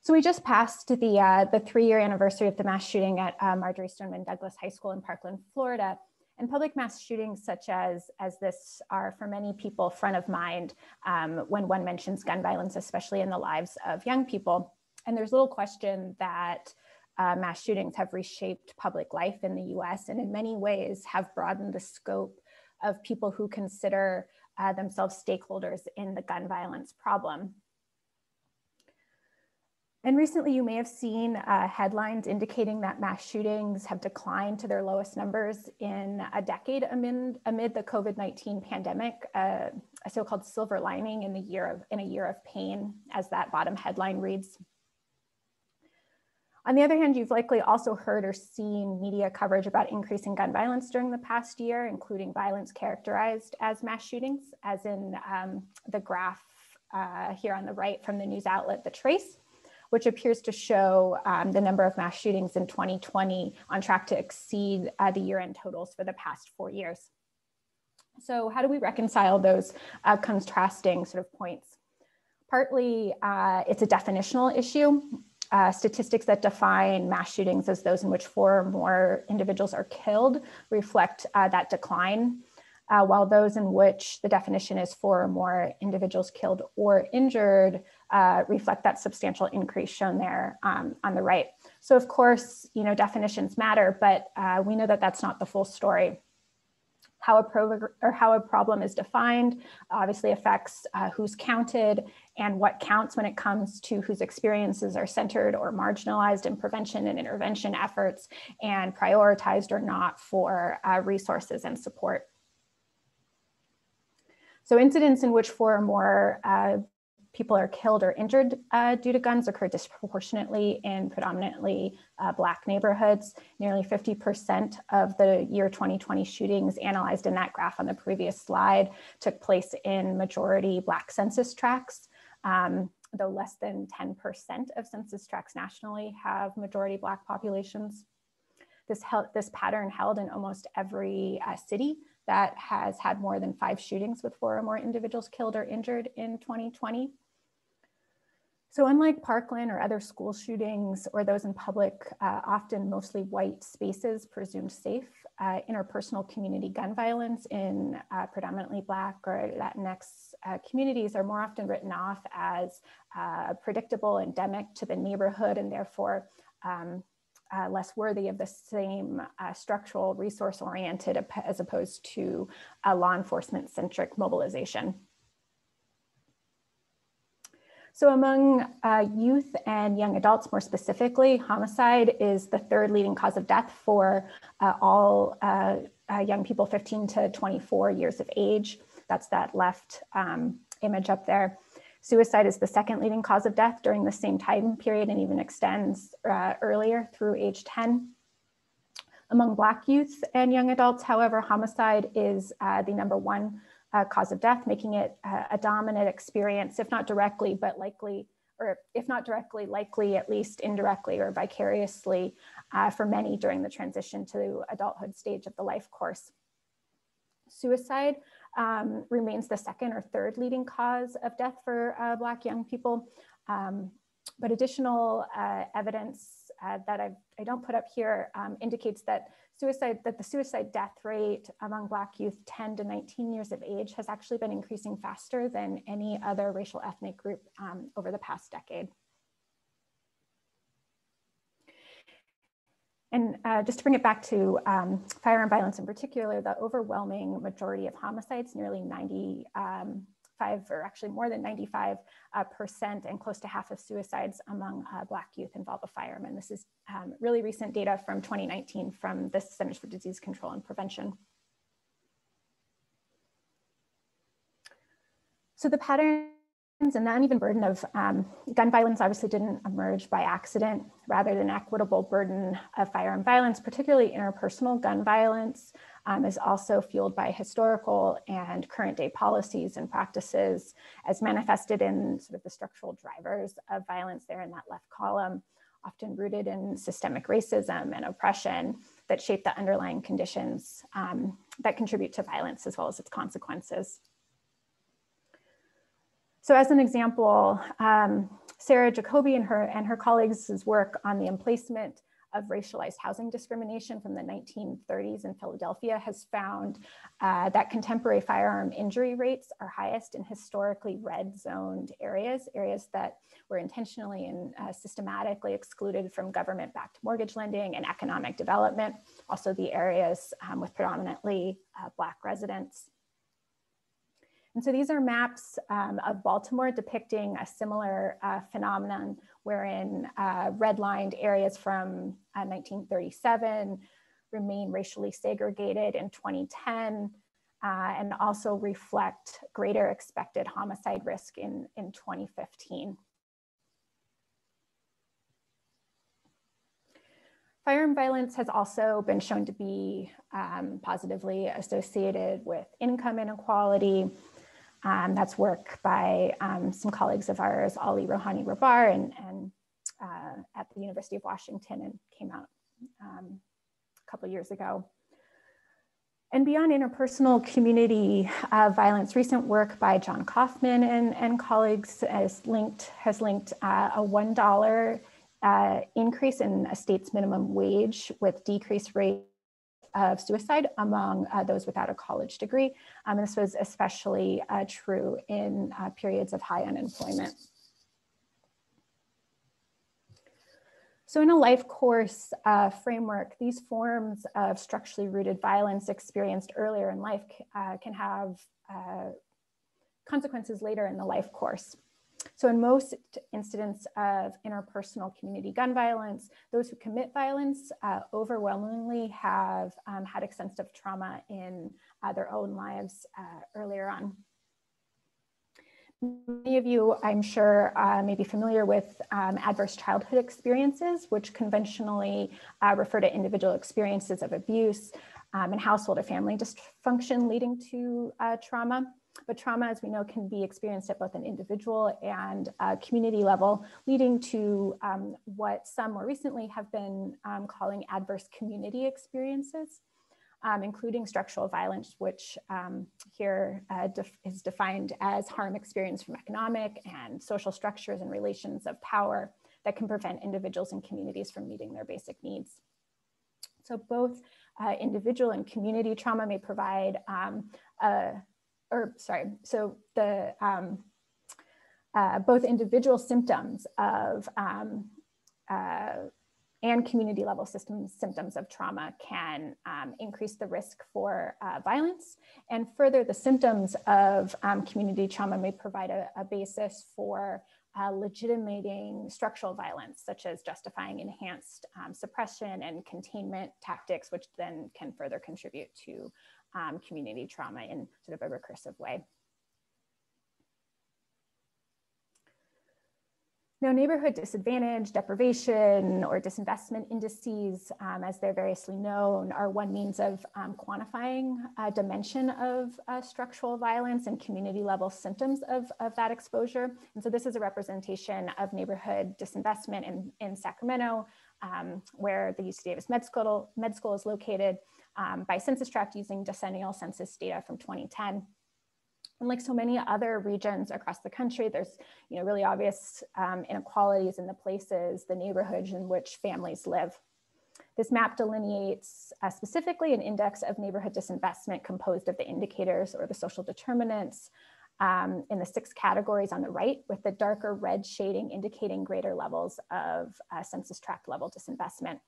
So we just passed the 3-year anniversary of the mass shooting at Marjory Stoneman Douglas High School in Parkland, Florida. And public mass shootings such as this are for many people front of mind when one mentions gun violence, especially in the lives of young people. And there's little question that mass shootings have reshaped public life in the US and in many ways have broadened the scope of people who consider themselves stakeholders in the gun violence problem. And recently you may have seen headlines indicating that mass shootings have declined to their lowest numbers in a decade amid the COVID-19 pandemic, a so-called silver lining in a year of pain, as that bottom headline reads. On the other hand, you've likely also heard or seen media coverage about increasing gun violence during the past year, including violence characterized as mass shootings, as in the graph here on the right from the news outlet The Trace, which appears to show the number of mass shootings in 2020 on track to exceed the year-end totals for the past 4 years. So how do we reconcile those contrasting sort of points? Partly, it's a definitional issue. Statistics that define mass shootings as those in which 4 or more individuals are killed reflect that decline, while those in which the definition is 4 or more individuals killed or injured reflect that substantial increase shown there on the right. So of course, definitions matter, but we know that that's not the full story. How a problem is defined obviously affects who's counted and what counts when it comes to whose experiences are centered or marginalized in prevention and intervention efforts and prioritized or not for resources and support. So incidents in which 4 or more people are killed or injured due to guns occur disproportionately in predominantly Black neighborhoods. Nearly 50% of the year 2020 shootings analyzed in that graph on the previous slide took place in majority Black census tracts, though less than 10% of census tracts nationally have majority Black populations. This pattern held in almost every city that has had more than 5 shootings with 4 or more individuals killed or injured in 2020. So unlike Parkland or other school shootings or those in public, often mostly white spaces presumed safe, interpersonal community gun violence in predominantly Black or Latinx communities are more often written off as predictable, endemic to the neighborhood, and therefore less worthy of the same structural resource-oriented as opposed to law enforcement-centric mobilization. So among youth and young adults, more specifically, homicide is the 3rd leading cause of death for all young people 15 to 24 years of age. That's that left image up there. Suicide is the second leading cause of death during the same time period and even extends earlier through age 10. Among Black youth and young adults, however, homicide is the #1 cause of death, making it a dominant experience, if not directly, but likely, or if not directly, likely at least indirectly or vicariously for many during the transition to adulthood stage of the life course. Suicide remains the second or third leading cause of death for Black young people. But additional evidence that I don't put up here indicates that the suicide death rate among Black youth 10 to 19 years of age has actually been increasing faster than any other racial ethnic group over the past decade. And just to bring it back to firearm violence in particular, the overwhelming majority of homicides, nearly 95, or actually more than 95%, and close to half of suicides among Black youth involve a firearm. And this is really recent data from 2019 from the Centers for Disease Control and Prevention. So the patterns and the uneven burden of gun violence obviously didn't emerge by accident. Rather than equitable burden of firearm violence, particularly interpersonal gun violence, is also fueled by historical and current day policies and practices as manifested in sort of the structural drivers of violence there in that left column, often rooted in systemic racism and oppression that shape the underlying conditions that contribute to violence as well as its consequences. So as an example, Sarah Jacoby and her colleagues' work on the emplacement of racialized housing discrimination from the 1930s in Philadelphia has found that contemporary firearm injury rates are highest in historically red zoned areas that were intentionally and systematically excluded from government-backed mortgage lending and economic development, also the areas with predominantly Black residents. And so these are maps of Baltimore depicting a similar phenomenon wherein redlined areas from 1937 remain racially segregated in 2010 and also reflect greater expected homicide risk in 2015. Firearm violence has also been shown to be positively associated with income inequality. That's work by some colleagues of ours, Ali Rohani Rabar, and at the University of Washington, and came out a couple of years ago. And beyond interpersonal community violence, recent work by John Kaufman and colleagues has linked a $1 increase in a state's minimum wage with decreased rate of suicide among those without a college degree. And this was especially true in periods of high unemployment. So in a life course framework, these forms of structurally rooted violence experienced earlier in life can have consequences later in the life course. So in most incidents of interpersonal community gun violence, those who commit violence overwhelmingly have had extensive trauma in their own lives earlier on. Many of you, I'm sure, may be familiar with adverse childhood experiences, which conventionally refer to individual experiences of abuse and household or family dysfunction leading to trauma. But trauma, as we know, can be experienced at both an individual and community level, leading to what some more recently have been calling adverse community experiences, including structural violence, which here is defined as harm experienced from economic and social structures and relations of power that can prevent individuals and communities from meeting their basic needs. So both individual and community trauma may provide both individual symptoms of and community level symptoms of trauma can increase the risk for violence. And further, the symptoms of community trauma may provide a basis for legitimating structural violence, such as justifying enhanced suppression and containment tactics, which then can further contribute to community trauma in sort of a recursive way. Now, neighborhood disadvantage, deprivation, or disinvestment indices, as they're variously known, are one means of quantifying a dimension of structural violence and community level symptoms of that exposure. And so this is a representation of neighborhood disinvestment in Sacramento, where the UC Davis Med School is located, by census tract using decennial census data from 2010. And like so many other regions across the country, there's really obvious inequalities in the places, the neighborhoods in which families live. This map delineates specifically an index of neighborhood disinvestment composed of the indicators or the social determinants in the 6 categories on the right, with the darker red shading indicating greater levels of census tract level disinvestment.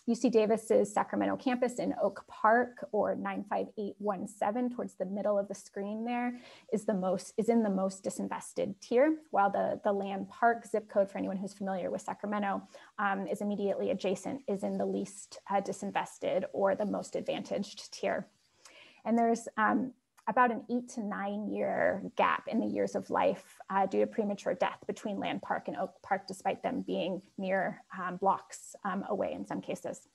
UC Davis's Sacramento campus in Oak Park, or 95817, towards the middle of the screen there, is in the most disinvested tier, while the Land Park zip code, for anyone who's familiar with Sacramento, is immediately adjacent, is in the least disinvested or the most advantaged tier. And there's about an 8 to 9 year gap in the years of life due to premature death between Land Park and Oak Park, despite them being mere blocks away in some cases.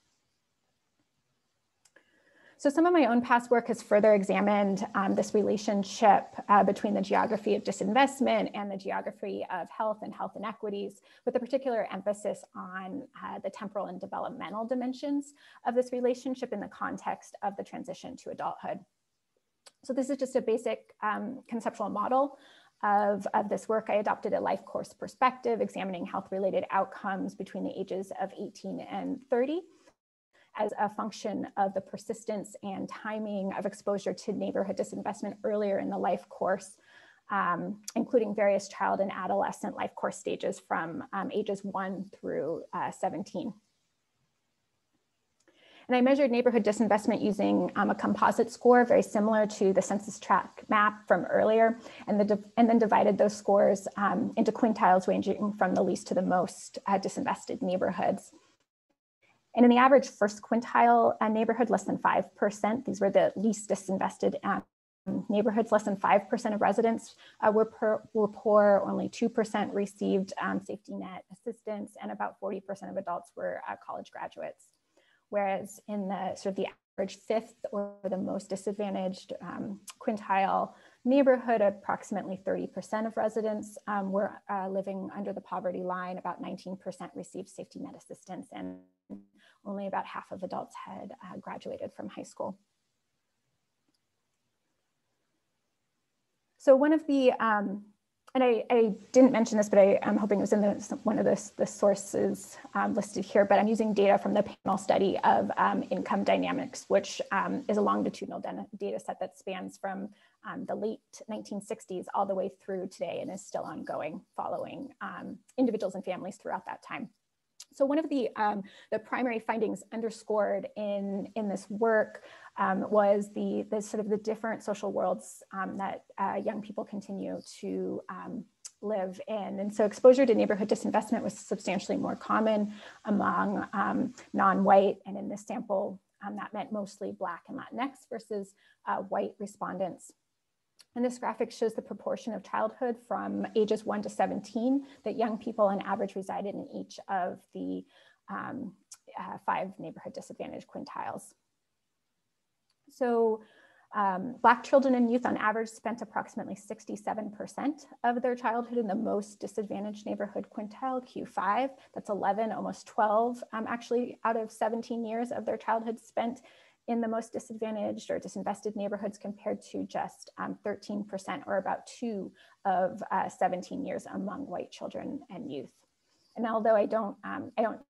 So some of my own past work has further examined this relationship between the geography of disinvestment and the geography of health and health inequities, with a particular emphasis on the temporal and developmental dimensions of this relationship in the context of the transition to adulthood. So this is just a basic conceptual model of this work. I adopted a life course perspective, examining health-related outcomes between the ages of 18 and 30 as a function of the persistence and timing of exposure to neighborhood disinvestment earlier in the life course, including various child and adolescent life course stages from ages 1 through 17. And I measured neighborhood disinvestment using a composite score, very similar to the census tract map from earlier, and then divided those scores into quintiles ranging from the least to the most disinvested neighborhoods. And in the average first quintile neighborhood, less than 5%, these were the least disinvested neighborhoods. Less than 5% of residents were poor, only 2% received safety net assistance, and about 40% of adults were college graduates. Whereas in the sort of the average fifth or the most disadvantaged quintile neighborhood, approximately 30% of residents were living under the poverty line, about 19% received safety net assistance, and only about half of adults had graduated from high school. So one of the, and I didn't mention this, but I'm hoping it was in one of the sources listed here, but I'm using data from the panel study of income dynamics, which is a longitudinal data set that spans from the late 1960s all the way through today and is still ongoing, following individuals and families throughout that time. So one of the primary findings underscored in this work was the sort of the different social worlds that young people continue to live in. And so exposure to neighborhood disinvestment was substantially more common among non-white, and in this sample, that meant mostly Black and Latinx versus white respondents. And this graphic shows the proportion of childhood from ages 1 to 17 that young people on average resided in each of the 5 neighborhood disadvantaged quintiles. So Black children and youth on average spent approximately 67% of their childhood in the most disadvantaged neighborhood quintile, Q5. That's 11, almost 12, actually out of 17 years of their childhood spent in the most disadvantaged or disinvested neighborhoods, compared to just 13%, or about 2 of 17 years among white children and youth. And although I don't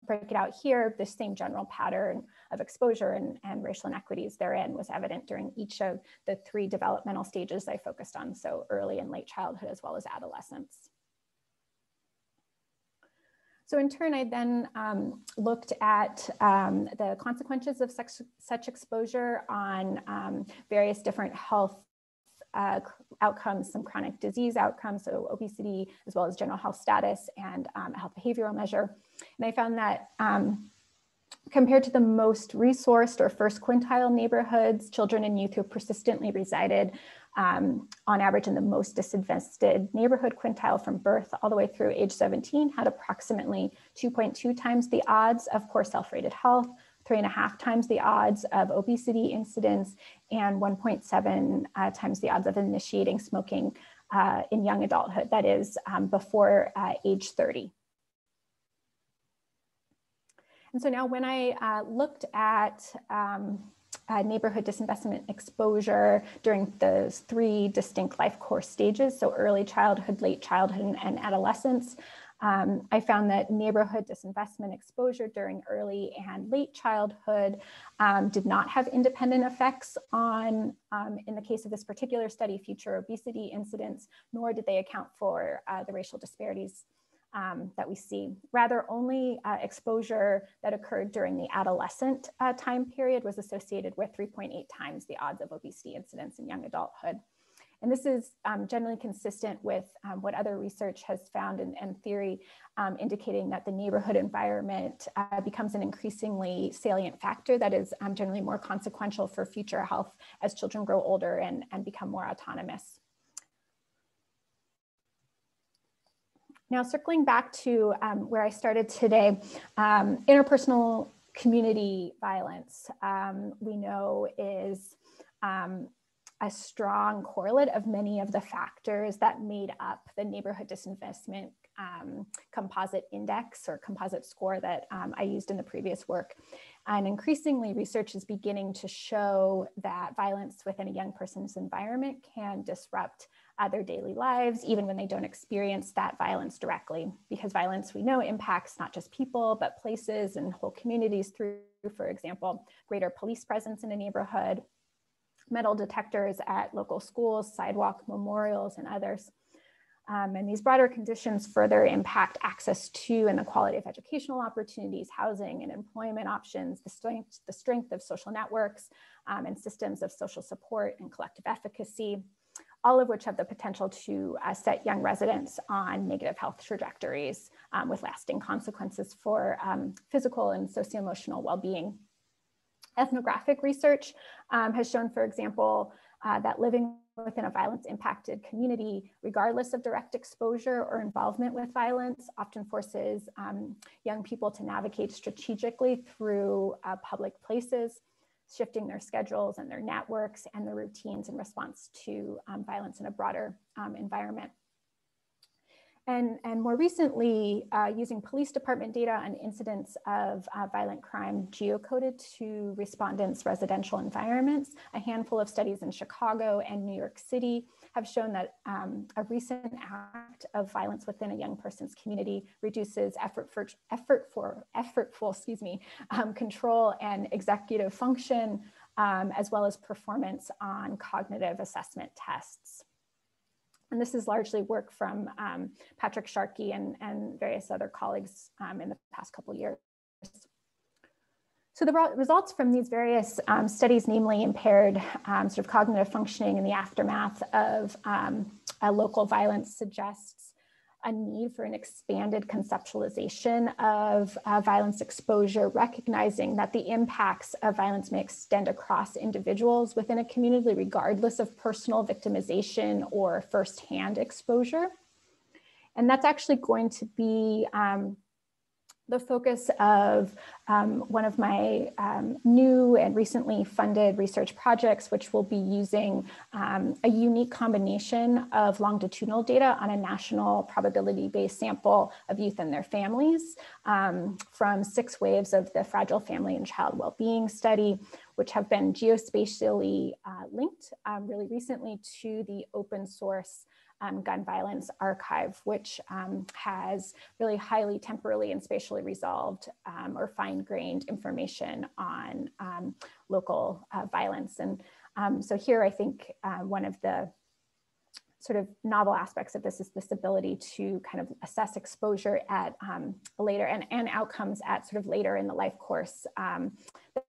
break it out here, the same general pattern of exposure and racial inequities therein was evident during each of the 3 developmental stages I focused on, so early and late childhood as well as adolescence. So in turn, I then looked at the consequences of such exposure on various different health outcomes, some chronic disease outcomes, so obesity, as well as general health status and a health behavioral measure. And I found that compared to the most resourced or first quintile neighborhoods, children and youth who persistently resided on average in the most disinvested neighborhood quintile from birth all the way through age 17 had approximately 2.2 times the odds of poor self-rated health, 3.5 times the odds of obesity incidence, and 1.7 times the odds of initiating smoking in young adulthood, that is before age 30. And so now when I looked at neighborhood disinvestment exposure during those 3 distinct life course stages, so early childhood, late childhood, and adolescence, I found that neighborhood disinvestment exposure during early and late childhood did not have independent effects on, in the case of this particular study, future obesity incidence, nor did they account for the racial disparities that we see. Rather, only exposure that occurred during the adolescent time period was associated with 3.8 times the odds of obesity incidence in young adulthood. And this is generally consistent with what other research has found and theory indicating that the neighborhood environment becomes an increasingly salient factor that is generally more consequential for future health as children grow older and become more autonomous. Now, circling back to where I started today, interpersonal community violence, we know is a strong correlate of many of the factors that made up the neighborhood disinvestment composite index or composite score that I used in the previous work. And increasingly, research is beginning to show that violence within a young person's environment can disrupt their daily lives, even when they don't experience that violence directly, because violence, we know, impacts not just people, but places and whole communities through, for example, greater police presence in a neighborhood, metal detectors at local schools, sidewalk memorials, and others. And these broader conditions further impact access to and the quality of educational opportunities, housing and employment options, the strength of social networks and systems of social support and collective efficacy, all of which have the potential to set young residents on negative health trajectories with lasting consequences for physical and socio-emotional well-being. Ethnographic research has shown, for example, that living within a violence-impacted community, regardless of direct exposure or involvement with violence, often forces young people to navigate strategically through public places, shifting their schedules and their networks and their routines in response to violence in a broader environment. And more recently, using police department data on incidents of violent crime geocoded to respondents' residential environments, a handful of studies in Chicago and New York City have shown that a recent act of violence within a young person's community reduces effortful control and executive function, as well as performance on cognitive assessment tests. And this is largely work from Patrick Sharkey and various other colleagues in the past couple of years. So the results from these various studies, namely impaired sort of cognitive functioning in the aftermath of local violence, suggests a need for an expanded conceptualization of violence exposure, recognizing that the impacts of violence may extend across individuals within a community, regardless of personal victimization or firsthand exposure. And that's actually going to be the focus of one of my new and recently funded research projects, which will be using a unique combination of longitudinal data on a national probability-based sample of youth and their families from 6 waves of the Fragile Family and Child Wellbeing Study, which have been geospatially linked really recently to the open source gun violence archive, which has really highly temporally and spatially resolved or fine-grained information on local violence. And so here I think one of the sort of novel aspects of this is this ability to kind of assess exposure at later and outcomes at sort of later in the life course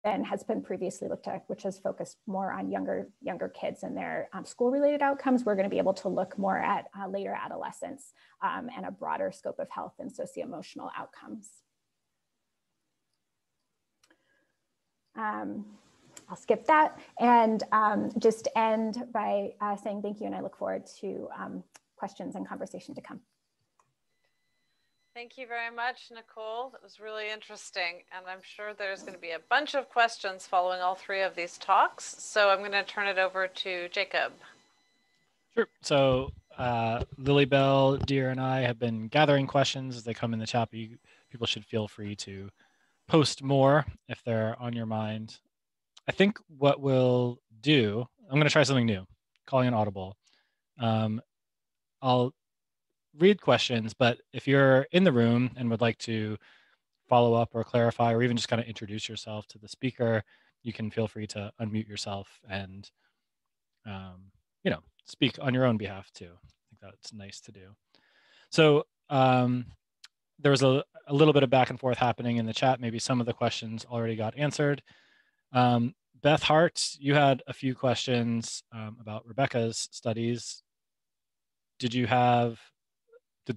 than has been previously looked at, which has focused more on younger kids and their school-related outcomes. We're going to be able to look more at later adolescence and a broader scope of health and socio-emotional outcomes. I'll skip that and just end by saying thank you, and I look forward to questions and conversation to come. Thank you very much, Nicole. That was really interesting, and I'm sure there's going to be a bunch of questions following all three of these talks, so I'm going to turn it over to Jacob. Sure. So Lilybell, Deer, and I have been gathering questions as they come in the chat. People should feel free to post more if they're on your mind. I think what we'll do, I'm going to try something new, calling an audible. I'll read questions, but if you're in the room and would like to follow up or clarify, or even just kind of introduce yourself to the speaker, you can feel free to unmute yourself and, speak on your own behalf too. I think that's nice to do. So there was a little bit of back and forth happening in the chat. Maybe some of the questions already got answered. Beth Hart, you had a few questions about Rebecca's studies. Did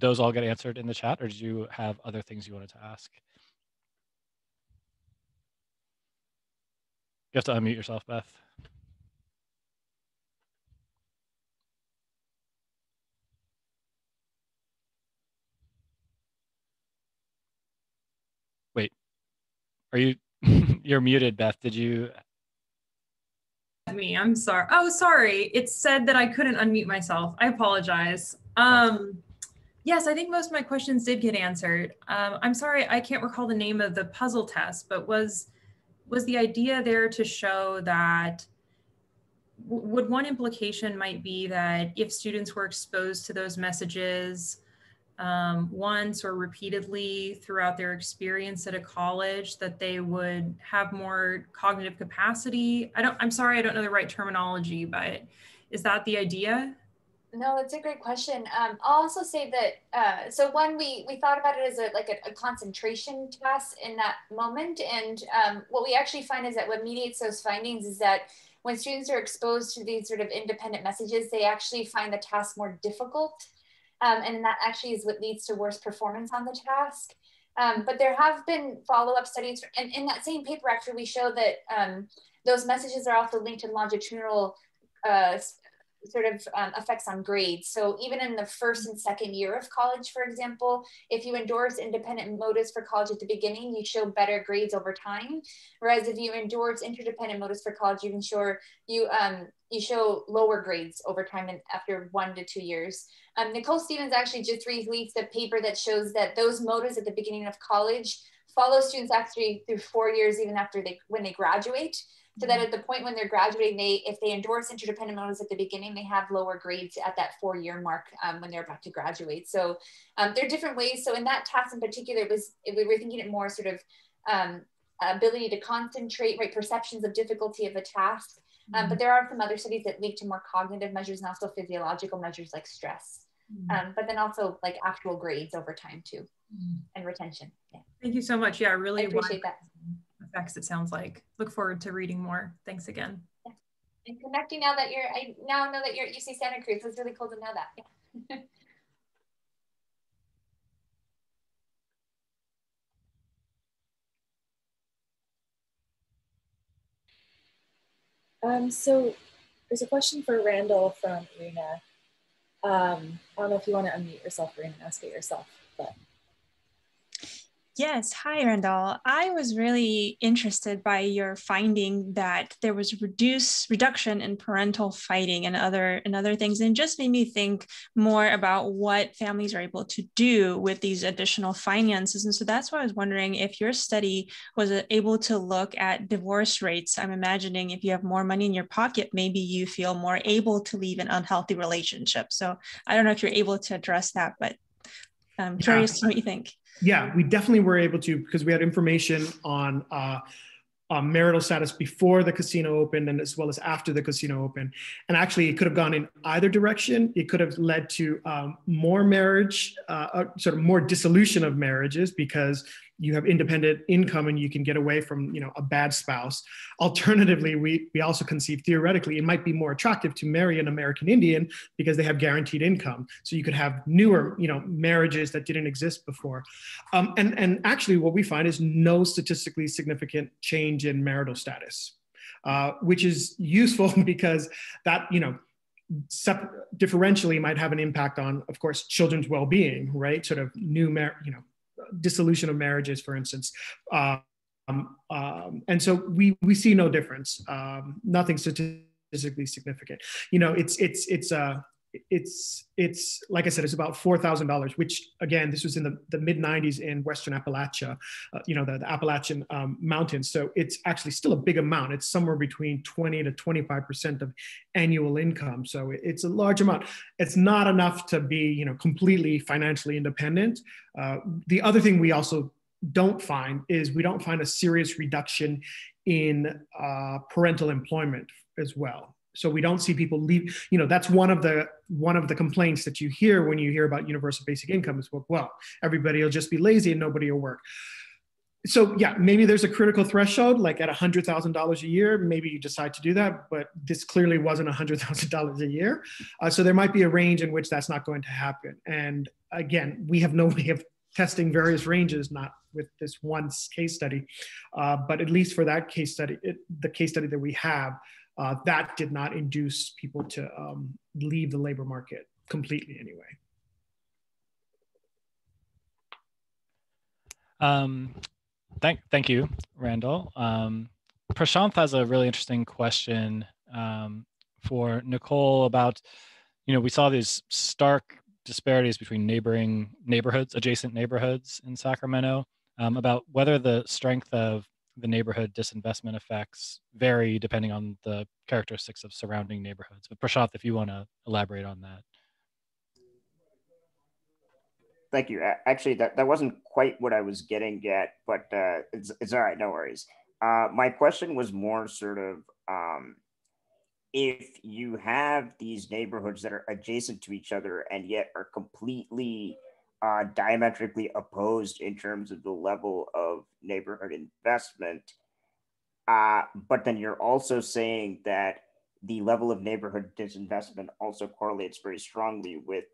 those all get answered in the chat, or did you have other things you wanted to ask? You have to unmute yourself, Beth. Wait, are you, you're muted, Beth. Did you? Me, I'm sorry. Oh, sorry. It said that I couldn't unmute myself. I apologize. Yes, I think most of my questions did get answered. I'm sorry, I can't recall the name of the puzzle test, but was the idea there to show that would one implication might be that if students were exposed to those messages once or repeatedly throughout their experience at a college, that they would have more cognitive capacity? I'm sorry, I don't know the right terminology, but is that the idea? No, that's a great question. I'll also say that, so one, we thought about it as a concentration task in that moment. And what we actually find is that what mediates those findings is that when students are exposed to these sort of independent messages, they actually find the task more difficult. And that actually is what leads to worse performance on the task. But there have been follow-up studies, and in that same paper, actually, we show that those messages are also linked to longitudinal effects on grades. So even in the first and second year of college, for example, if you endorse independent motives for college at the beginning, you show better grades over time. Whereas if you endorse interdependent motives for college, you can you show lower grades over time and after 1 to 2 years. Nicole Stevens actually just released a paper that shows that those motives at the beginning of college follow students actually through 4 years, even after when they graduate. So that at the point when they're graduating, if they endorse interdependent motives at the beginning, they have lower grades at that 4-year mark when they're about to graduate. So there are different ways. So in that task in particular, we were thinking it more sort of ability to concentrate, right, perceptions of difficulty of a task. But there are some other studies that link to more cognitive measures and also physiological measures like stress. But then also like actual grades over time too, and retention. Yeah. Thank you so much. Yeah, I really appreciate that. Effects, it sounds like. Look forward to reading more. Thanks again. Yeah. And connecting now that I now know that you're at UC Santa Cruz. It's really cool to know that. Yeah. So there's a question for Randall from Irina. I don't know if you want to unmute yourself, Irina, and ask it yourself, but. Yes, hi Randall. I was really interested by your finding that there was reduction in parental fighting and other things, and just made me think more about what families are able to do with these additional finances. And so that's why I was wondering if your study was able to look at divorce rates. I'm imagining if you have more money in your pocket, maybe you feel more able to leave an unhealthy relationship. So I don't know if you're able to address that, but I'm curious to know what you think. Yeah, we definitely were able to, because we had information on marital status before the casino opened and as well as after the casino opened. And actually it could have gone in either direction. It could have led to more marriage, sort of more dissolution of marriages because you have independent income and you can get away from, you know, a bad spouse. Alternatively, we also conceive theoretically it might be more attractive to marry an American Indian because they have guaranteed income. So you could have newer, you know, marriages that didn't exist before. And actually what we find is no statistically significant change in marital status, which is useful because that, you know, differentially might have an impact on, of course, children's well-being, right? Sort of dissolution of marriages, for instance. And so we see no difference, nothing statistically significant. You know, it's like I said, it's about $4,000, which again, this was in the mid 90s in Western Appalachia, the Appalachian mountains. So it's actually still a big amount. It's somewhere between 20 to 25% of annual income. So it's a large amount. It's not enough to be, you know, completely financially independent. The other thing we also don't find is we don't find a serious reduction in parental employment as well. So we don't see people leave. You know, that's one of the complaints that you hear when you hear about universal basic income is, well, everybody will just be lazy and nobody will work. So yeah, maybe there's a critical threshold, like at $100,000 a year, maybe you decide to do that, but this clearly wasn't $100,000 a year. So there might be a range in which that's not going to happen. And again, we have no way of testing various ranges, not with this one case study, but at least for that case study, the case study that we have, that did not induce people to leave the labor market completely anyway. Thank you, Randall. Prashanth has a really interesting question for Nicole about, you know, we saw these stark disparities between adjacent neighborhoods in Sacramento, about whether the strength of the neighborhood disinvestment effects vary depending on the characteristics of surrounding neighborhoods. But Prashanth, if you want to elaborate on that. Thank you. Actually, that wasn't quite what I was getting at, but it's all right, no worries. My question was more sort of, if you have these neighborhoods that are adjacent to each other and yet are completely diametrically opposed in terms of the level of neighborhood investment, but then you're also saying that the level of neighborhood disinvestment also correlates very strongly with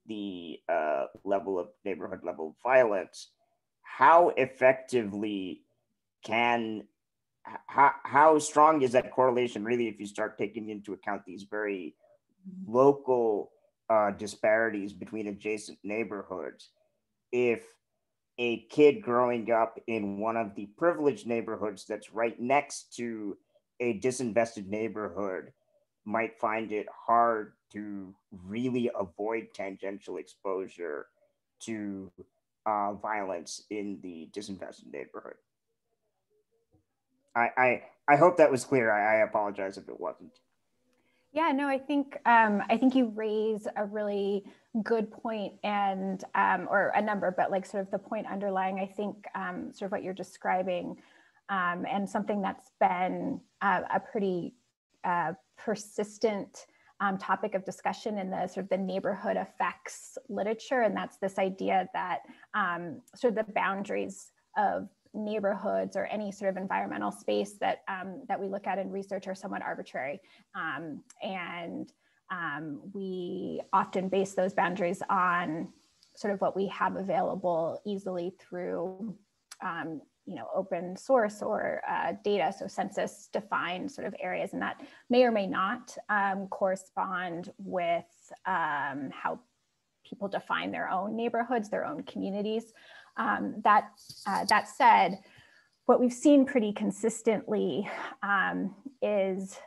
the level of neighborhood level violence. How effectively how strong is that correlation really if you start taking into account these very local disparities between adjacent neighborhoods? If a kid growing up in one of the privileged neighborhoods that's right next to a disinvested neighborhood might find it hard to really avoid tangential exposure to violence in the disinvested neighborhood. I hope that was clear. I apologize if it wasn't. Yeah, no, I think you raise a really good point, and or a number, but like sort of the point underlying, I think sort of what you're describing, and something that's been a pretty persistent topic of discussion in the sort of the neighborhood effects literature, and that's this idea that sort of the boundaries of neighborhoods or any sort of environmental space that that we look at in research are somewhat arbitrary, and we often base those boundaries on sort of what we have available easily through open source or data, so census defined sort of areas, and that may or may not correspond with how people define their own neighborhoods, their own communities. That said, what we've seen pretty consistently is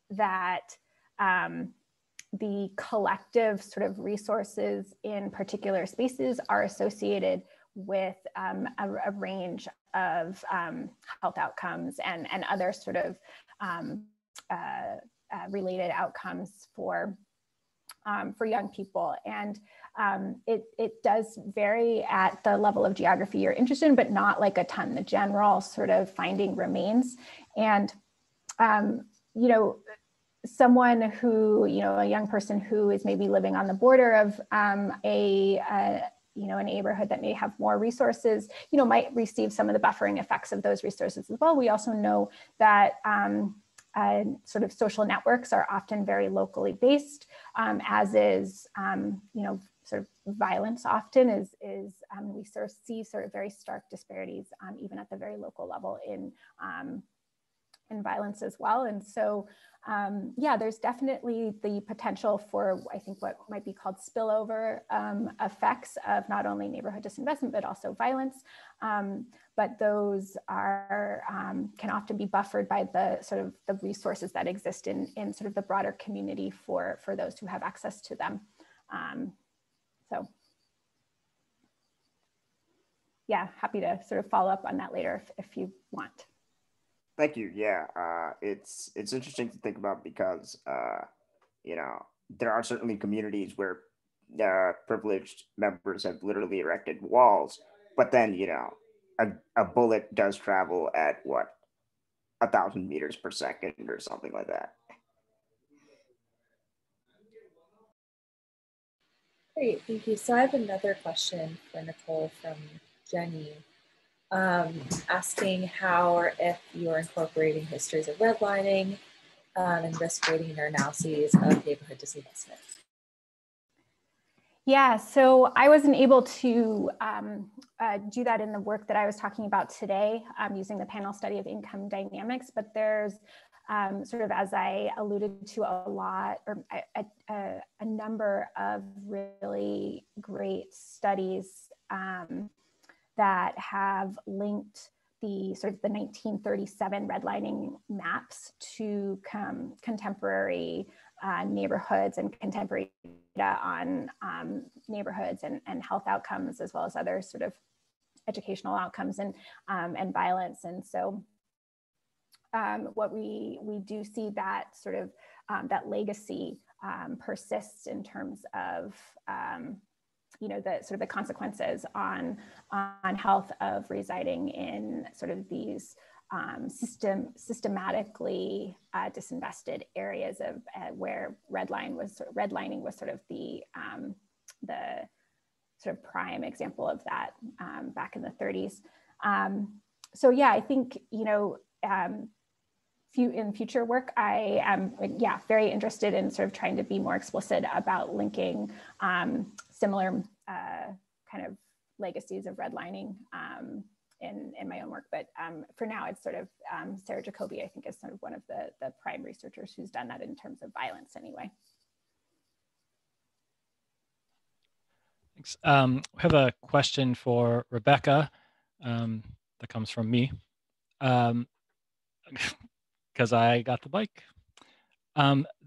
that the collective sort of resources in particular spaces are associated with a range of health outcomes and other sort of related outcomes for young people. And it does vary at the level of geography you're interested in, but not like a ton. The general sort of finding remains. And, you know, someone who, you know, a young person who is maybe living on the border of you know, a neighborhood that may have more resources, you know, might receive some of the buffering effects of those resources as well. We also know that sort of social networks are often very locally based, as is, you know, sort of violence often we sort of see sort of very stark disparities even at the very local level in violence as well. And so, yeah, there's definitely the potential for, I think, what might be called spillover effects of not only neighborhood disinvestment, but also violence. But those are, can often be buffered by the sort of the resources that exist in sort of the broader community for those who have access to them. So yeah, happy to sort of follow up on that later if you want. Thank you. Yeah, it's interesting to think about because you know, there are certainly communities where privileged members have literally erected walls, but then, you know, a bullet does travel at what, 1,000 meters per second or something like that. Great, thank you. So I have another question for Nicole from Jenny, asking how or if you're incorporating histories of redlining and risk rating in your analyses of neighborhood disinvestment. Yeah, so I wasn't able to do that in the work that I was talking about today using the panel study of income dynamics, but there's sort of, as I alluded to a lot, or a number of really great studies that have linked the sort of the 1937 redlining maps to contemporary neighborhoods and contemporary data on neighborhoods and health outcomes, as well as other sort of educational outcomes and violence. And so what we do see that sort of that legacy persists in terms of you know, the sort of the consequences on health of residing in sort of these systematically disinvested areas of where redlining was sort of the sort of prime example of that back in the 30s. So yeah, I think, you know, in future work, I am, yeah, very interested in sort of trying to be more explicit about linking similar kind of legacies of redlining in my own work. But for now, it's sort of Sarah Jacoby, I think, is sort of one of the prime researchers who's done that in terms of violence anyway. Thanks. We have a question for Rebecca that comes from me. Because I got the bike.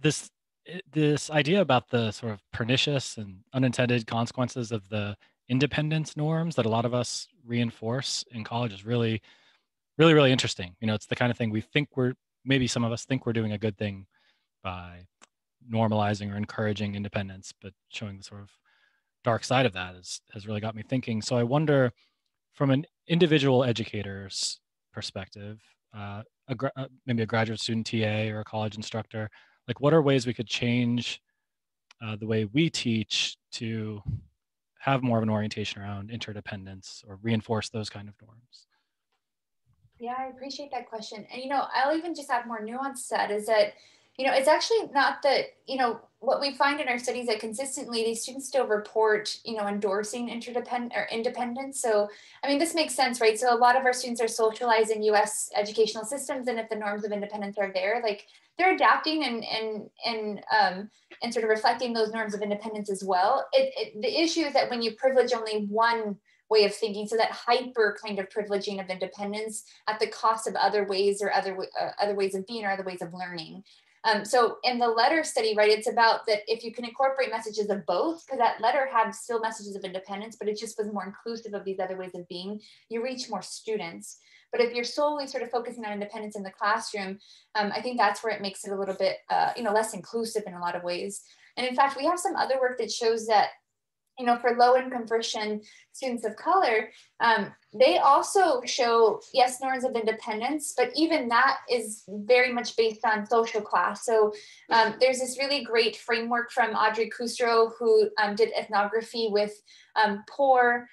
This idea about the sort of pernicious and unintended consequences of the independence norms that a lot of us reinforce in college is really, really, really interesting. You know, it's the kind of thing we think maybe some of us think we're doing a good thing by normalizing or encouraging independence, but showing the sort of dark side of that has really got me thinking. So I wonder, from an individual educator's perspective, maybe a graduate student TA or a college instructor, like what are ways we could change the way we teach to have more of an orientation around interdependence or reinforce those kind of norms? Yeah, I appreciate that question. And, you know, I'll even just add more nuance to that is that, you know, it's actually not that, you know, what we find in our studies that consistently these students still report, you know, endorsing independence. So, I mean, this makes sense, right? So a lot of our students are socialized in US educational systems. And if the norms of independence are there, like they're adapting and sort of reflecting those norms of independence as well. The issue is that when you privilege only one way of thinking, so that hyper kind of privileging of independence at the cost of other ways or other ways of being or other ways of learning. So in the letter study, right, it's about that if you can incorporate messages of both, because that letter had still messages of independence, but it just was more inclusive of these other ways of being, you reach more students. But if you're solely sort of focusing on independence in the classroom, I think that's where it makes it a little bit, you know, less inclusive in a lot of ways. And in fact, we have some other work that shows that you know, for low-income Christian students of color, they also show, yes, norms of independence, but even that is very much based on social class. So there's this really great framework from Audrey Kustrow, who did ethnography with poor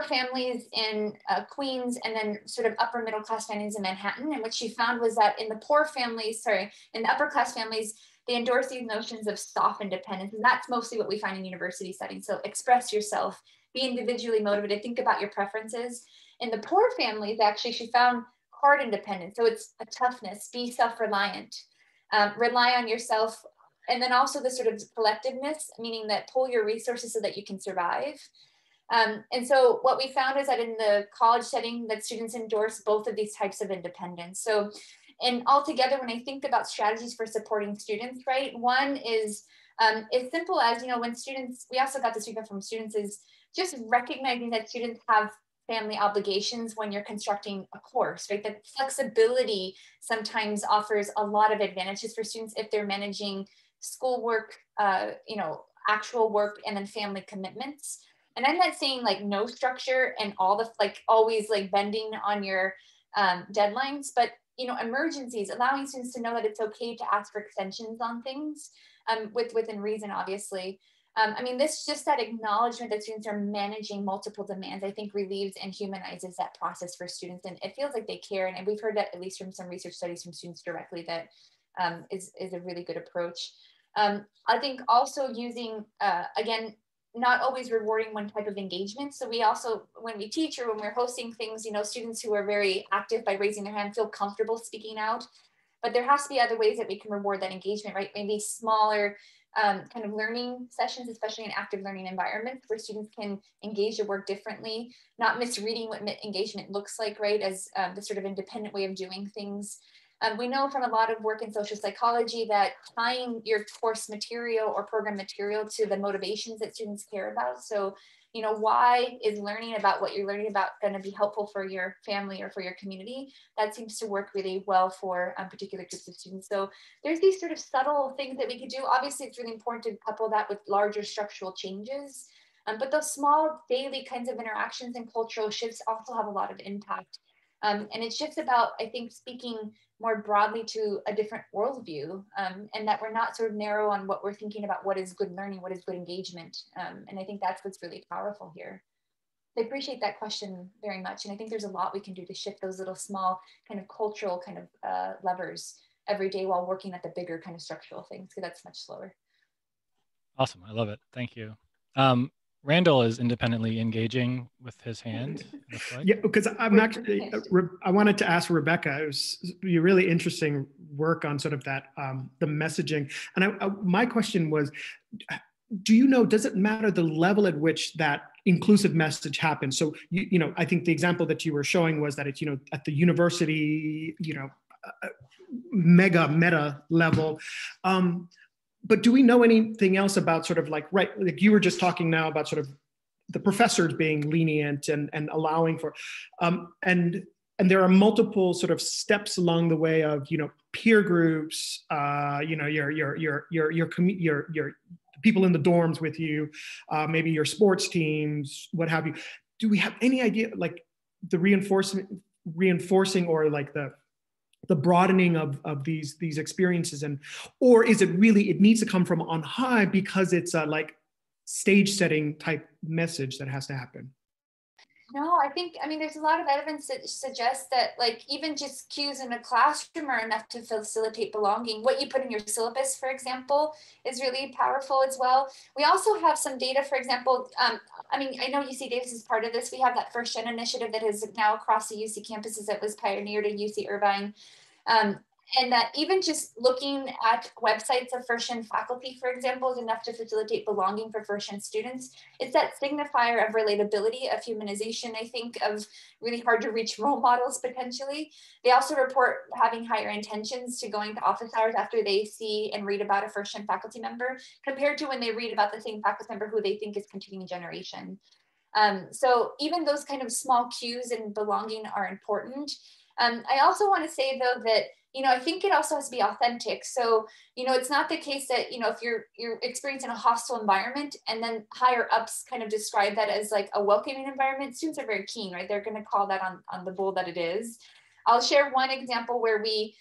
families in Queens, and then sort of upper middle class families in Manhattan. And what she found was that in the poor families, in the upper class families, they endorse these notions of soft independence. And that's mostly what we find in university settings. So express yourself, be individually motivated, think about your preferences. In the poor families, actually, she found hard independence. So it's a toughness, be self-reliant, rely on yourself. And then also the sort of collectiveness, meaning that pull your resources so that you can survive. And so what we found is that in the college setting, that students endorse both of these types of independence. So, and altogether, when I think about strategies for supporting students, right, one is as simple as, you know, when students, we also got this feedback from students, is just recognizing that students have family obligations when you're constructing a course, right? That flexibility sometimes offers a lot of advantages for students if they're managing schoolwork, you know, actual work, and then family commitments. And I'm not saying like no structure and all the, like always like bending on your deadlines, but, you know, emergencies, allowing students to know that it's okay to ask for extensions on things within reason, obviously. I mean, this just that acknowledgement that students are managing multiple demands, I think relieves and humanizes that process for students. And it feels like they care. And we've heard that at least from some research studies from students directly, that is a really good approach. I think also using, again, not always rewarding one type of engagement. So we also, when we teach or when we're hosting things, you know, students who are very active by raising their hand feel comfortable speaking out, but there has to be other ways that we can reward that engagement, right? Maybe smaller kind of learning sessions, especially in active learning environments where students can engage their work differently, not misreading what engagement looks like, right? As the sort of independent way of doing things. We know from a lot of work in social psychology that tying your course material or program material to the motivations that students care about. So, you know, why is learning about what you're learning about going to be helpful for your family or for your community? That seems to work really well for particular groups of students. So there's these sort of subtle things that we could do. Obviously, it's really important to couple that with larger structural changes. But those small daily kinds of interactions and cultural shifts also have a lot of impact. And it's just about, I think, speaking more broadly to a different worldview, and that we're not sort of narrow on what we're thinking about what is good learning, what is good engagement. And I think that's what's really powerful here. I appreciate that question very much. And I think there's a lot we can do to shift those little small kind of cultural kind of levers every day while working at the bigger kind of structural things, because that's much slower. Awesome, I love it, thank you. Randall is independently engaging with his hand, it looks like. Yeah, because I'm actually, I wanted to ask Rebecca, it was really interesting work on sort of that, the messaging. And my question was, do you know, does it matter the level at which that inclusive message happens? So, you know, I think the example that you were showing was that it's, you know, at the university, you know, meta level. But do we know anything else about sort of like, right, like you were just talking now about sort of the professors being lenient and allowing for, and there are multiple sort of steps along the way of, you know, peer groups, you know, your people in the dorms with you, maybe your sports teams, what have you. Do we have any idea, like the reinforcing or like the broadening of these experiences, and or is it really, it needs to come from on high because it's a like stage setting type message that has to happen? No, I mean, there's a lot of evidence that suggests that like even just cues in a classroom are enough to facilitate belonging. What you put in your syllabus, for example, is really powerful as well. We also have some data, for example, I mean, I know UC Davis is part of this. We have that First Gen initiative that is now across the UC campuses that was pioneered at UC Irvine. And that even just looking at websites of First Gen faculty, for example, is enough to facilitate belonging for First Gen students. It's that signifier of relatability, of humanization, I think, of really hard to reach role models potentially. They also report having higher intentions to going to office hours after they see and read about a First Gen faculty member, compared to when they read about the same faculty member who they think is continuing generation. So even those kind of small cues and belonging are important. I also want to say, though, that I think it also has to be authentic. So, it's not the case that, if you're experiencing a hostile environment and then higher ups kind of describe that as like a welcoming environment, students are very keen, right? They're going to call that on the bull that it is. I'll share one example where we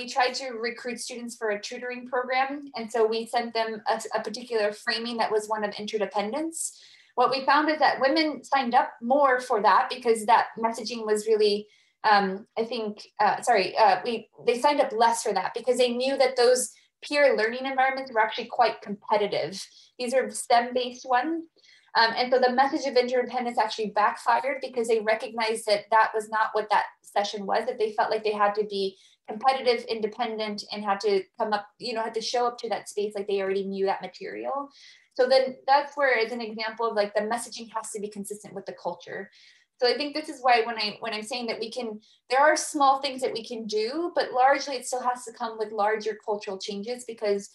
tried to recruit students for a tutoring program. And so we sent them a particular framing that was one of interdependence. What we found is that women signed up more for that because that messaging was really, they signed up less for that because they knew that those peer learning environments were actually quite competitive. These are STEM-based ones. And so the message of interdependence actually backfired because they recognized that that was not what that session was, that they felt like they had to be competitive, independent, and had to come up, had to show up to that space like they already knew that material. So then that's where it's an example of like the messaging has to be consistent with the culture. So I think this is why when I'm saying that there are small things that we can do, but largely it still has to come with larger cultural changes because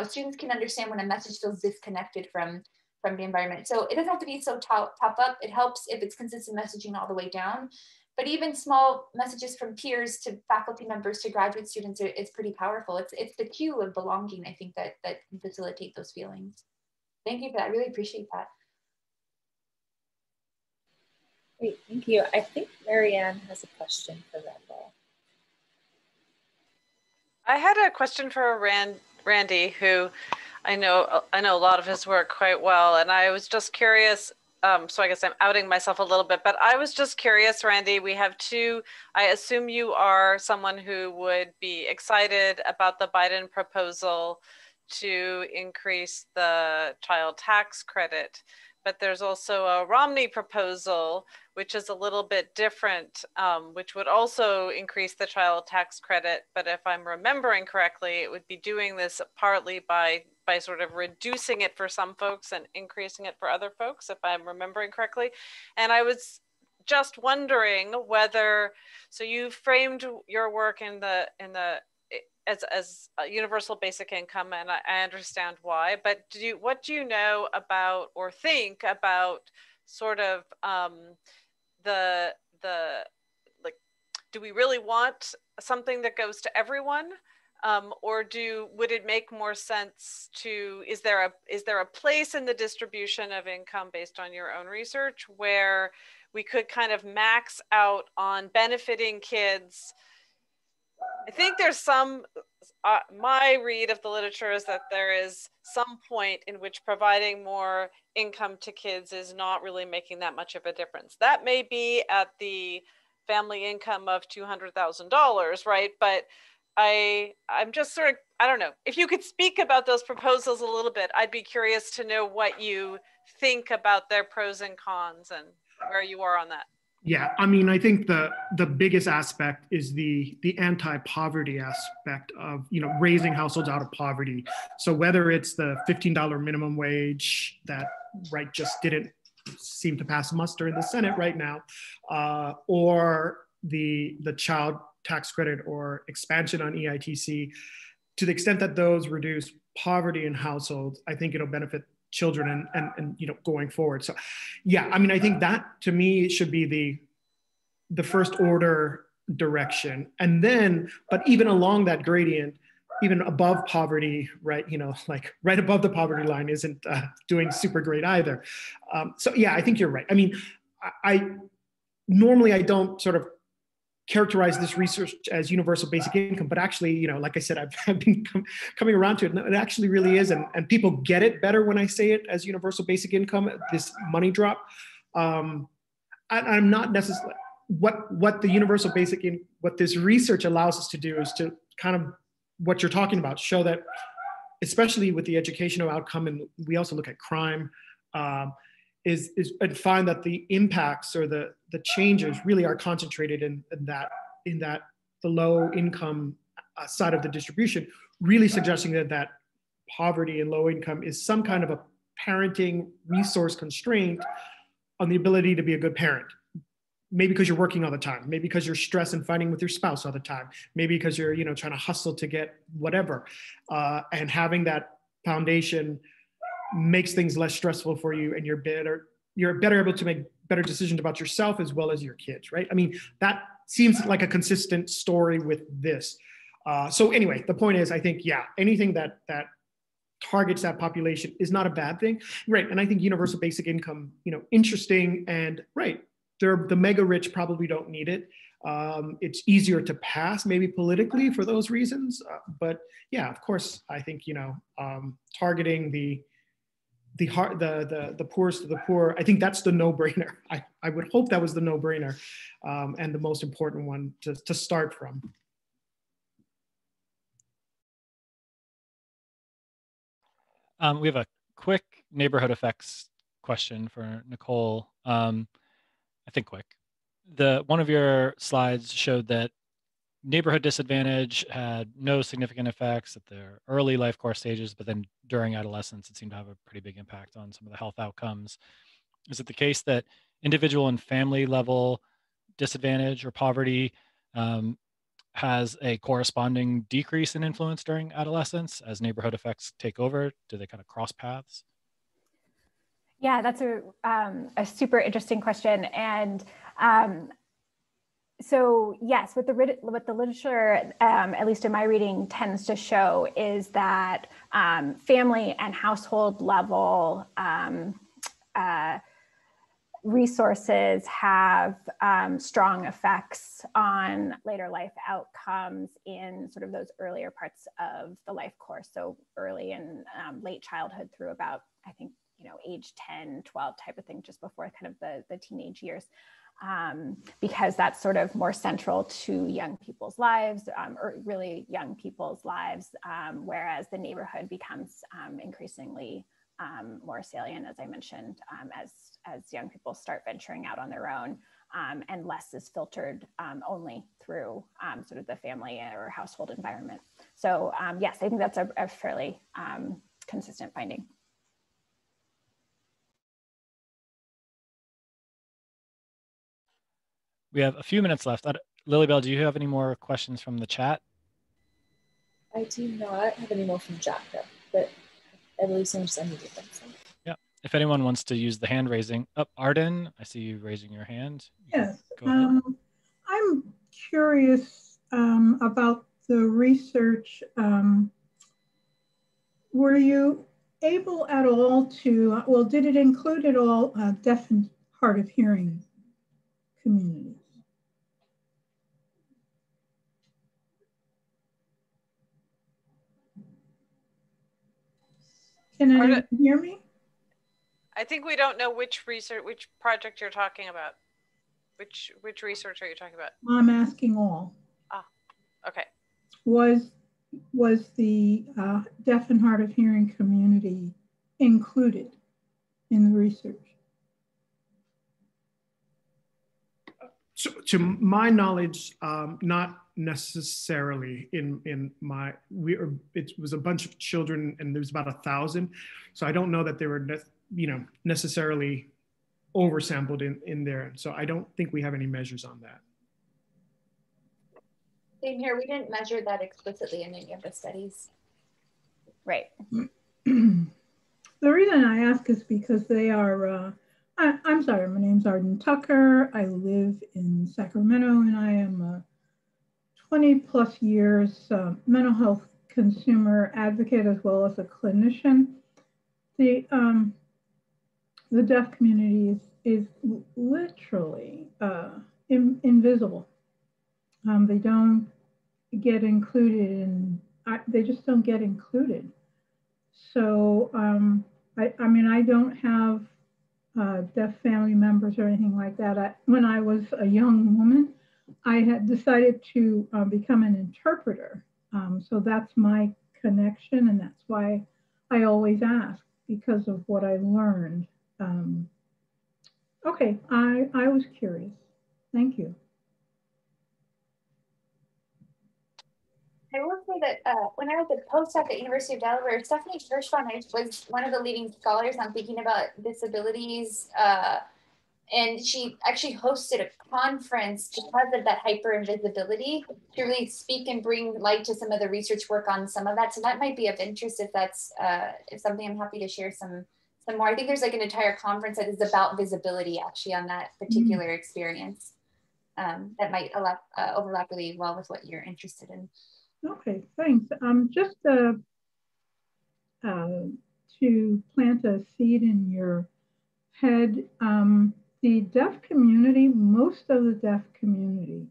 students can understand when a message feels disconnected from the environment. So it doesn't have to be so top up. It helps if it's consistent messaging all the way down. But even small messages from peers to faculty members to graduate students, it's pretty powerful. It's the cue of belonging, I think, that can facilitate those feelings. Thank you for that. I really appreciate that. Great, thank you. I think Marianne has a question for Randall. I had a question for Randy, who I know a lot of his work quite well, and I was just curious. So I guess I'm outing myself a little bit, but I was just curious, Randy. We have two. I assume you are someone who would be excited about the Biden proposal to increase the child tax credit. But there's also a Romney proposal, which is a little bit different, which would also increase the child tax credit. But if I'm remembering correctly, it would be doing this partly by sort of reducing it for some folks and increasing it for other folks, if I'm remembering correctly. And I was just wondering whether, so you framed your work as a universal basic income, and I understand why, but what do you know about or think about sort of do we really want something that goes to everyone? Or would it make more sense is there a place in the distribution of income based on your own research where we could kind of max out on benefiting kids? I think there's some, my read of the literature is that there is some point in which providing more income to kids is not really making that much of a difference. That may be at the family income of $200,000, right? But I'm just sort of, I don't know, if you could speak about those proposals a little bit, I'd be curious to know what you think about their pros and cons and where you are on that. Yeah, I mean, I think the biggest aspect is the anti-poverty aspect of, raising households out of poverty. So whether it's the $15 minimum wage that just didn't seem to pass muster in the Senate right now, or the child tax credit or expansion on EITC, to the extent that those reduce poverty in households, I think it'll benefit children and going forward. So yeah, I mean, I think that to me should be the first order direction. And then, but even along that gradient, even above poverty, right, like right above the poverty line isn't doing super great either. So yeah, I think you're right. I mean, I normally I don't sort of characterize this research as universal basic income, but actually, like I said, I've been coming around to it. And it actually really is. And people get it better when I say it as universal basic income, this money drop. I'm not necessarily, what the universal basic income, what this research allows us to do is to kind of what you're talking about, show that, especially with the educational outcome, and we also look at crime, and find that the impacts or the changes really are concentrated in that the low income side of the distribution, really suggesting that poverty and low income is some kind of a parenting resource constraint on the ability to be a good parent. Maybe because you're working all the time, maybe because you're stressed and fighting with your spouse all the time, maybe because you're trying to hustle to get whatever, and having that foundation makes things less stressful for you, and you're better able to make better decisions about yourself as well as your kids, right? I mean, that seems like a consistent story with this. So anyway, the point is, I think, yeah, anything that targets that population is not a bad thing, right? And I think universal basic income, interesting, and right, the mega rich probably don't need it. It's easier to pass maybe politically for those reasons, but yeah, of course, I think targeting the poorest of the poor, I think that's the no-brainer. I would hope that was the no-brainer, and the most important one to start from. We have a quick neighborhood effects question for Nicole. I think quick. One of your slides showed that neighborhood disadvantage had no significant effects at their early life course stages, but then during adolescence, it seemed to have a pretty big impact on some of the health outcomes. Is it the case that individual and family level disadvantage or poverty has a corresponding decrease in influence during adolescence as neighborhood effects take over? Do they kind of cross paths? Yeah, that's a super interesting question. And so yes, what the literature, at least in my reading, tends to show is that family and household level resources have strong effects on later life outcomes in sort of those earlier parts of the life course. So early and late childhood through about, I think, age 10, 12 type of thing, just before kind of the teenage years. Because that's sort of more central to young people's lives, or really young people's lives, whereas the neighborhood becomes increasingly more salient, as I mentioned, as young people start venturing out on their own, and less is filtered only through sort of the family or household environment. So yes, I think that's a fairly consistent finding. We have a few minutes left. Lilybell, do you have any more questions from the chat? I do not have any more from the chat, though, but I believe someone just unmuted themselves. Yeah, if anyone wants to use the hand raising. Arden, I see you raising your hand. Yes, go ahead. I'm curious about the research. Were you able at all to, well, did it include at all deaf and hard of hearing communities? Can anyone hear me? I think we don't know which project you're talking about. Which research are you talking about? I'm asking all. Ah, okay. Was the deaf and hard of hearing community included in the research? So, to my knowledge, not necessarily. It was a bunch of children, and there was about 1,000. So I don't know that they were, necessarily oversampled in there. So I don't think we have any measures on that. Same here. We didn't measure that explicitly in any of the studies. Right. The reason I ask is because they are. I'm sorry, my name's Arden Tucker. I live in Sacramento, and I am a 20+ years mental health consumer advocate as well as a clinician. The deaf community is literally invisible. They don't get included in. They just don't get included. So I mean, I don't have deaf family members or anything like that. When I was a young woman, I had decided to become an interpreter. So that's my connection, and that's why I always ask, because of what I learned. Okay, I was curious. Thank you. I will say that when I was a postdoc at University of Delaware, Stephanie Kirschbaum was one of the leading scholars on thinking about disabilities. And she actually hosted a conference because of that hyper-invisibility to really speak and bring light to some of the research work on some of that. So that might be of interest if that's if something I'm happy to share some more. I think there's like an entire conference that is about visibility actually on that particular experience. that might overlap really well with what you're interested in. Okay, thanks. Just to plant a seed in your head, the deaf community, most of the deaf community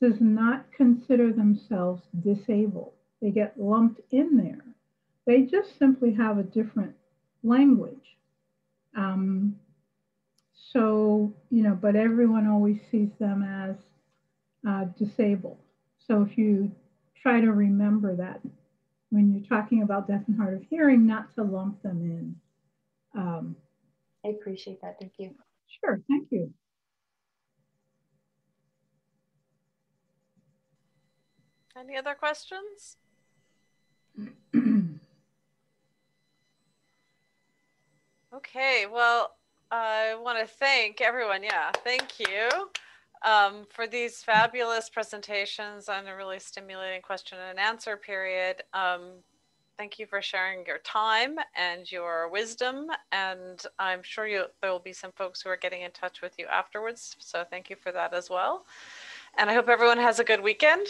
does not consider themselves disabled. They get lumped in there. They just simply have a different language. So, you know, but everyone always sees them as disabled. So if you try to remember that when you're talking about deaf and hard of hearing, not to lump them in. I appreciate that. Thank you. Sure. Thank you. Any other questions? Okay, well, I want to thank everyone. Yeah, thank you for these fabulous presentations and a really stimulating question and answer period. Thank you for sharing your time and your wisdom. And I'm sure there will be some folks who are getting in touch with you afterwards. So thank you for that as well. And I hope everyone has a good weekend.